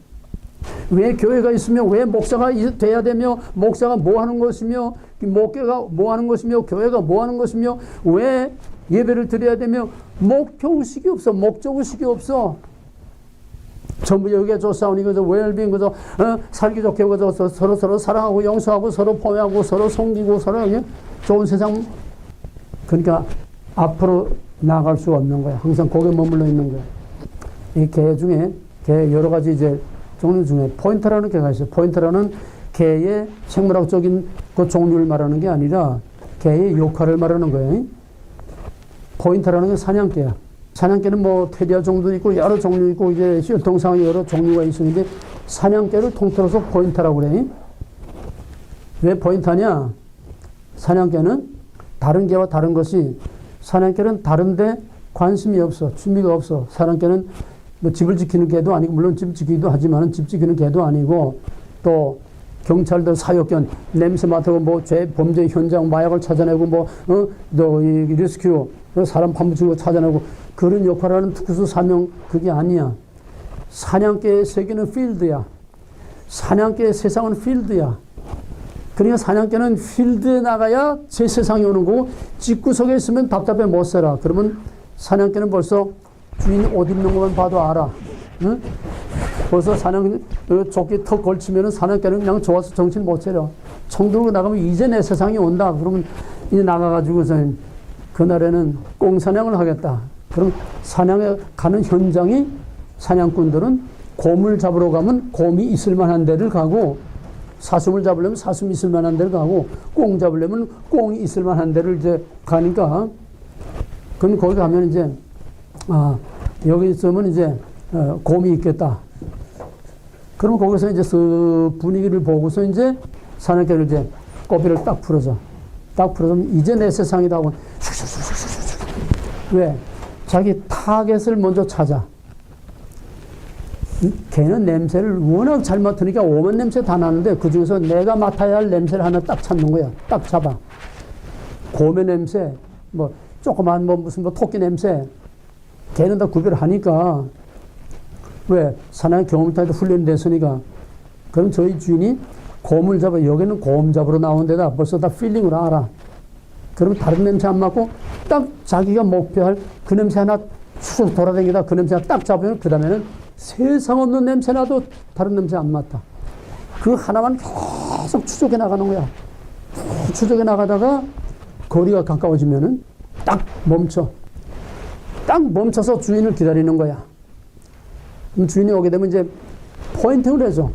왜 교회가 있으며 왜 목사가 돼야 되며 목사가 뭐 하는 것이며 목회가 뭐 하는 것이며 교회가 뭐 하는 것이며 왜 예배를 드려야 되며 목표의식이 없어. 목적의식이 없어. 전부 여기에 저 싸우니 그저 웰빙 그저 살기 좋게 그저 서로 사랑하고 용서하고 서로 포용하고 서로 섬기고 서로 좋은 세상. 그러니까 앞으로 나아갈 수 없는 거야. 항상 거기에 머물러 있는 거야. 이 개 중에 개 여러 가지 이제 종류 중에 포인터라는 개가 있어요. 포인터라는 개의 생물학적인 그 종류를 말하는 게 아니라 개의 역할을 말하는 거예요. 포인터라는 게 사냥개야. 사냥개는 뭐 테리아 종도 있고 여러 종류 있고 이제 혈통상의 여러 종류가 있었는데 사냥개를 통틀어서 포인터라고 그래. 왜 포인터냐? 사냥개는 다른 개와 다른 것이 사냥개는 다른데 관심이 없어. 취미가 없어. 사냥개는 뭐 집을 지키는 개도 아니고 물론 집 지키기도 하지만 집 지키는 개도 아니고 또 경찰들 사역견 냄새 맡고 뭐 범죄 현장 마약을 찾아내고 이 리스큐 사람 파묻히고 찾아내고 그런 역할을 하는 특수 사명 그게 아니야. 사냥개의 세계는 필드야. 사냥개의 세상은 필드야. 그러니까 사냥개는 필드에 나가야 제 세상에 오는 거고 집구석에 있으면 답답해 못 살아. 그러면 사냥개는 벌써 주인이 옷 입는 것만 봐도 알아. 응? 벌써 조끼 턱 걸치면은 사냥개는 그냥 좋아서 정신 못 차려. 총 들고 나가면 이제 내 세상이 온다. 그러면 이제 나가가지고서 그날에는 꽁사냥을 하겠다. 그럼 사냥에 가는 현장이 사냥꾼들은 곰을 잡으러 가면 곰이 있을 만한 데를 가고 사슴을 잡으려면 사슴이 있을 만한 데를 가고 꽁 잡으려면 꽁이 있을 만한 데를 이제 가니까 그럼 거기 가면 이제 여기 있으면 이제 곰이 있겠다. 그러면 거기서 이제 분위기를 보고서 이제 사냥개를 이제 꼬비를 딱 풀어서 이제 내 세상이다 하고 슉슉슉슉슉슉 왜? 자기 타겟을 먼저 찾아. 걔는 냄새를 워낙 잘 맡으니까 오만 냄새 다 나는데 그 중에서 내가 맡아야 할 냄새를 하나 딱 찾는 거야. 딱 잡아. 곰의 냄새, 조그만 무슨 토끼 냄새, 걔는 다 구별하니까. 왜? 사냥 경험 타도 훈련됐으니까. 그럼 저희 주인이 곰을 잡아, 여기는 곰 잡으러 나온 데다 벌써 다 필링으로 알아. 그러면 다른 냄새 안 맡고 딱 자기가 목표할 그 냄새 하나 쭉 돌아다니다 그 냄새 하나 딱 잡으면 그 다음에는 세상 없는 냄새 나도 다른 냄새 안 맡아. 그 하나만 계속 추적해 나가는 거야. 추적해 나가다가 거리가 가까워지면은 딱 멈춰. 딱 멈춰서 주인을 기다리는 거야. 그럼 주인이 오게 되면 이제 포인팅을 해줘.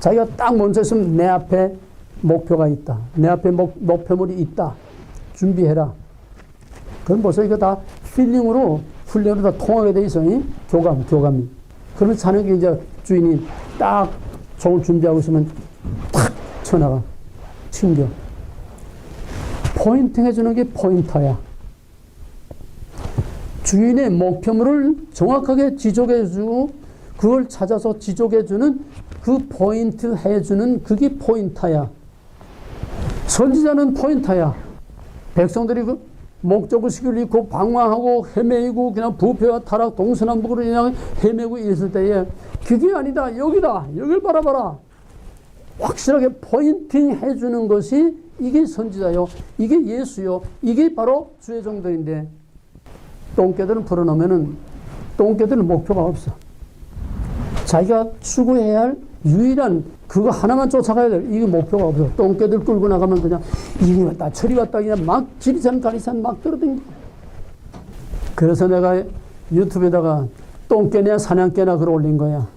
자기가 딱 멈춰 있으면 내 앞에 목표가 있다. 내 앞에 목표물이 있다. 준비해라. 그럼 벌써 이거 다 필링으로 훈련으로 다 통하게 돼 있어. 교감이. 그러면 사냥개 이제 주인이 딱 총을 준비하고 있으면 탁 쳐나가. 튕겨. 포인팅 해주는 게 포인터야. 주인의 목표물을 정확하게 지적해주고 그걸 찾아서 지적해주는 그 포인트 해주는 그게 포인터야. 선지자는 포인터야. 백성들이 그 목적의식을 잃고 방황하고 헤매이고 그냥 부패와 타락 동서남북으로 그냥 헤매고 있을 때에 그게 아니다. 여기다. 여길 바라봐라. 확실하게 포인팅 해주는 것이 이게 선지자요. 이게 예수요. 이게 바로 주의 종들인데 똥개들을 풀어놓으면은 똥개들은 목표가 없어. 자기가 추구해야 할 유일한 그거 하나만 쫓아가야 돼. 이게 목표가 없어. 똥개들 끌고 나가면 그냥 이리 왔다 저리 왔다 그냥 막 지리산 가리산 막 떨어댕겨. 그래서 내가 유튜브에다가 똥개냐 사냥개나 글 올린 거야.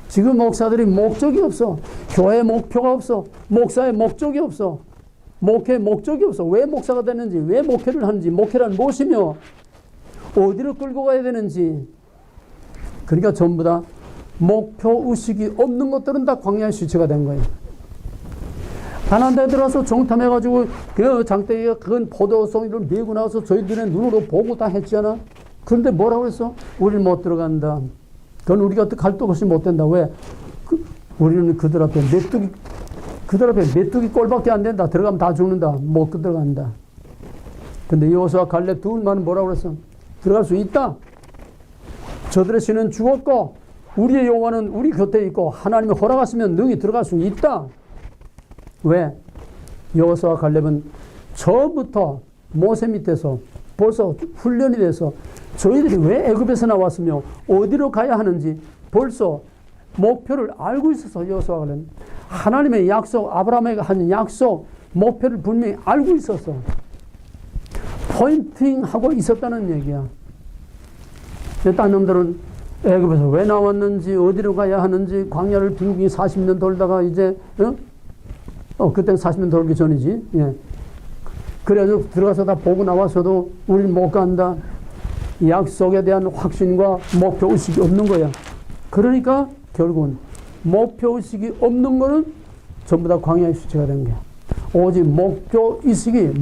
지금 목사들이 목적이 없어. 교회 목표가 없어. 목사의 목적이 없어. 목회의 목적이 없어. 왜 목사가 되는지, 왜 목회를 하는지, 목회란 무엇이며 어디로 끌고 가야 되는지. 그러니까 전부 다 목표 의식이 없는 것들은 다 광야의 수치가 된 거예요. 가나안 땅에 들어와서 정탐해가지고 그 장대기가 큰 포도송이를 메고 나와서 저희들의 눈으로 보고 다 했잖아. 그런데 뭐라고 했어? 우리는 못 들어간다. 그건 우리가 갈 곳이 못 된다. 왜? 우리는 그들 앞에 메뚜기 꼴밖에 안 된다. 들어가면 다 죽는다. 못 들어간다. 근데 여호수아 갈렙 둘만 뭐라고 그랬어? 들어갈 수 있다. 저들의 신은 죽었고 우리의 여호와는 우리 곁에 있고 하나님이 허락하시면 능히 들어갈 수 있다. 왜? 여호수아 갈렙은 처음부터 모세 밑에서 벌써 훈련이 돼서 저희들이 왜 애굽에서 나왔으며 어디로 가야 하는지 벌써 목표를 알고 있어서 여호수아 갈렙은 하나님의 약속, 아브라함에게 한 약속, 목표를 분명히 알고 있었어. 포인팅하고 있었다는 얘기야. 딴 놈들은 애굽에서 왜 나왔는지, 어디로 가야 하는지, 광야를 빙빙 40년 돌다가 이제, 그때는 40년 돌기 전이지. 예. 그래서 들어가서 다 보고 나와서도 우린 못 간다. 약속에 대한 확신과 목표의식이 없는 거야. 그러니까 결국은 목표의식이 없는 거는 전부 다 광야의 수치가 된 거야. 오직 목적의식이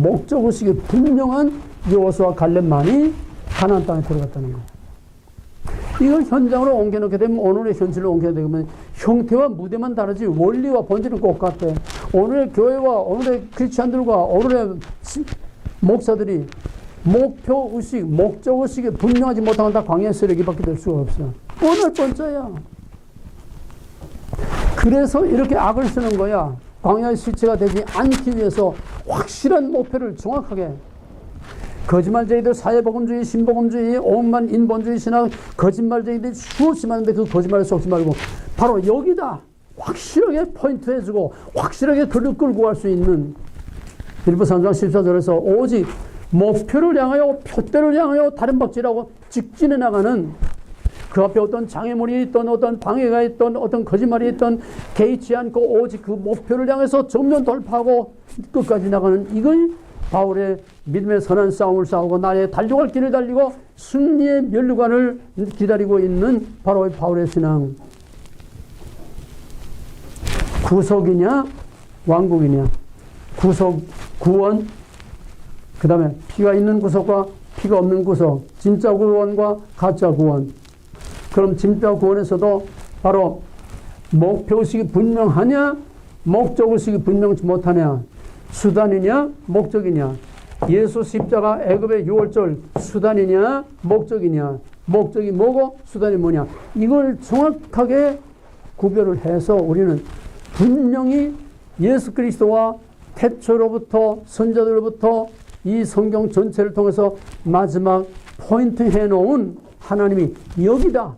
분명한 여호수아 갈렙만이 가나안 땅에 들어갔다는 거야. 이걸 현장으로 옮겨놓게 되면 오늘의 현실로 옮겨야 되면 형태와 무대만 다르지 원리와 본질은 똑같아. 오늘의 교회와 오늘의 크리스찬들과 오늘의 목사들이 목표의식, 목적의식이 분명하지 못하면 다 광야의 쓰레기밖에 될 수가 없어. 오늘 번째야. 그래서 이렇게 악을 쓰는 거야. 광야의 시체가 되지 않기 위해서 확실한 목표를 정확하게. 거짓말쟁이들, 사회복음주의, 신복음주의, 오만 인본주의 신학, 거짓말쟁이들이 수없이 많은데 그 거짓말에 속지 말고 바로 여기다 확실하게 포인트해주고 확실하게 그를 끌고 갈 수 있는 빌립보 3장 14절에서 오직 목표를 향하여 표대를 향하여 다른 박질하고 직진해 나가는 그 앞에 어떤 장애물이 있던 어떤 방해가 있던 어떤 거짓말이 있던 개의치 않고 오직 그 목표를 향해서 정면 돌파하고 끝까지 나가는 이건 바울의 믿음의 선한 싸움을 싸우고 나의 달려갈 길을 달리고 승리의 면류관을 기다리고 있는 바로 바울의 신앙. 구속이냐 왕국이냐. 구속, 구원, 그 다음에 피가 있는 구속과 피가 없는 구속, 진짜 구원과 가짜 구원. 그럼 진짜 구원에서도 바로 목표의식이 분명하냐 목적의식이 분명치 못하냐. 수단이냐 목적이냐. 예수 십자가 애굽의 6월절 수단이냐 목적이냐. 목적이 뭐고 수단이 뭐냐. 이걸 정확하게 구별을 해서 우리는 분명히 예수 그리스도와 태초로부터 선자들로부터 이 성경 전체를 통해서 마지막 포인트해 놓은 하나님이 여기다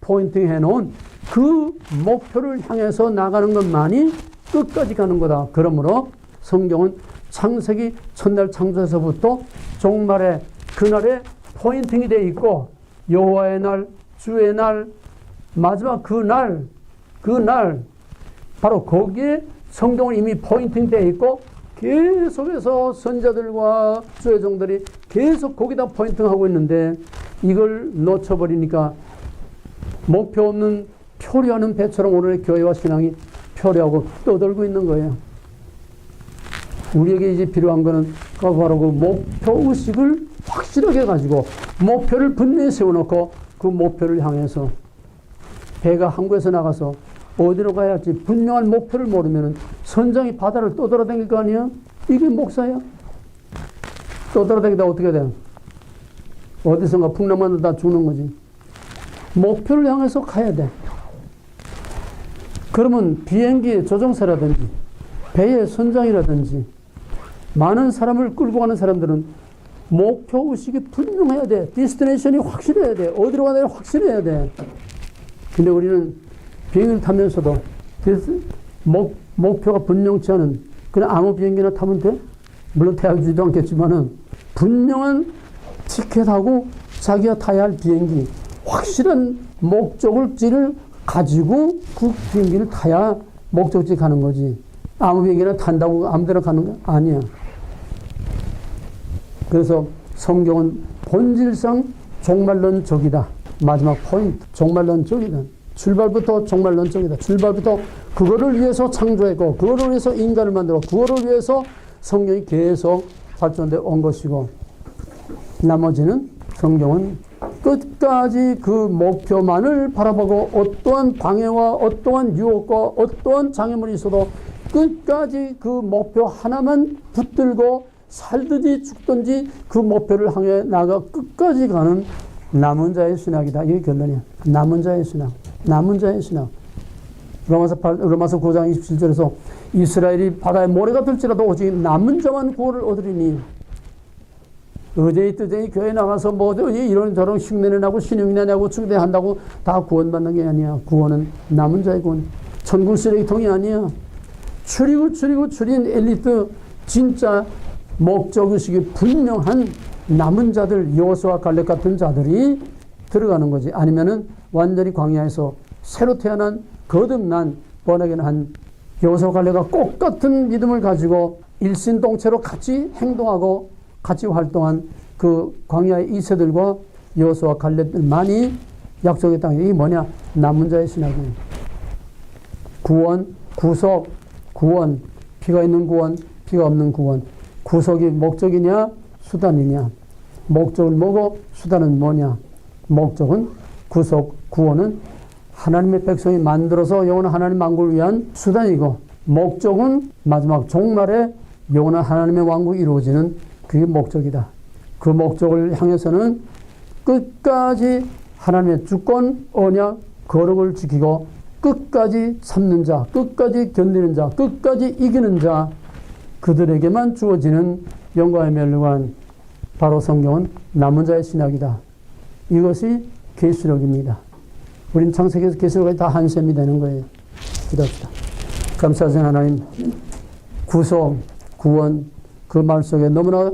포인트해 놓은 그 목표를 향해서 나가는 것만이 끝까지 가는 거다. 그러므로 성경은 창세기 첫날 창조에서부터 종말의 그날에 포인팅이 되어 있고 여호와의 날, 주의 날, 마지막 그 날 바로 거기에 성경은 이미 포인팅 되어 있고 계속해서 선자들과 주의 종들이 계속 거기다 포인팅하고 있는데 이걸 놓쳐버리니까 목표 없는 표류하는 배처럼 오늘의 교회와 신앙이 표류하고 떠돌고 있는 거예요. 우리에게 이제 필요한 거는 바로 그 목표의식을 확실하게 가지고 목표를 분명히 세워놓고 그 목표를 향해서 배가 항구에서 나가서 어디로 가야 할지 분명한 목표를 모르면 선장이 바다를 떠돌아다닐 거 아니야? 이게 목사야? 떠돌아다니다 어떻게 돼? 어디선가 풍랑만 다 죽는 거지. 목표를 향해서 가야 돼. 그러면 비행기의 조종사라든지 배의 선장이라든지 많은 사람을 끌고 가는 사람들은 목표의식이 분명해야 돼. 디스티네이션이 확실해야 돼. 어디로 가야 돼? 확실해야 돼. 근데 우리는 비행기를 타면서도 목표가 분명치 않은 그냥 아무 비행기나 타면 돼? 물론 태워주지도 않겠지만은 분명한 티켓하고 자기가 타야 할 비행기 확실한 목적지를 가지고 그 비행기를 타야 목적지 가는 거지. 아무 비행기나 탄다고 아무 데나 가는 거 아니야. 그래서 성경은 본질상 종말론적이다. 마지막 포인트, 종말론적이다. 출발부터 종말론적이다. 출발부터 그거를 위해서 창조했고 그거를 위해서 인간을 만들고 그거를 위해서 성경이 계속 발전되어 온 것이고 나머지는 성경은 끝까지 그 목표만을 바라보고 어떠한 방해와 어떠한 유혹과 어떠한 장애물이 있어도 끝까지 그 목표 하나만 붙들고 살든지 죽든지 그 목표를 향해 나가 끝까지 가는 남은 자의 신학이다. 이게 결론이야. 남은 자의 신학. 남은 자의 신학. 로마서 9장 27절에서 이스라엘이 바다에 모래가 들지라도 오직 남은 자만 구원을 얻으리니 의제이 뜨제이 교회 나가서 뭐 이런저런 흉내내 나고 신용이나 내고 중대한다고 다 구원받는 게 아니야. 구원은 남은 자의 구원. 천국 쓰레기통이 아니야. 추린 엘리트 진짜 목적의식이 분명한 남은 자들 여호수아 갈렙 같은 자들이 들어가는 거지. 아니면은 완전히 광야에서 새로 태어난 거듭난 번하게는 한 여호수아 갈렙과 똑같은 믿음을 가지고 일신동체로 같이 행동하고 같이 활동한 그 광야의 2세들과 여호수아 갈렙들만이 약속의 땅에 이게 뭐냐? 남은 자의 신학이에요. 구원, 구속, 구원, 피가 있는 구원, 피가 없는 구원. 구속이 목적이냐 수단이냐. 목적은 뭐고 수단은 뭐냐. 목적은 구속, 구원은 하나님의 백성이 만들어서 영원한 하나님 만국을 위한 수단이고 목적은 마지막 종말에 영원한 하나님의 왕국이 이루어지는 그게 목적이다. 그 목적을 향해서는 끝까지 하나님의 주권, 언약, 거룩을 지키고 끝까지 참는 자, 끝까지 견디는 자, 끝까지 이기는 자, 그들에게만 주어지는 영광의 멸류관, 바로 성경은 남은 자의 신학이다. 이것이 계시록입니다. 우린 창세기에서 계시록까지 다 한 셈이 되는 거예요. 기도합시다. 감사하신 하나님, 구속, 구원, 그 말 속에 너무나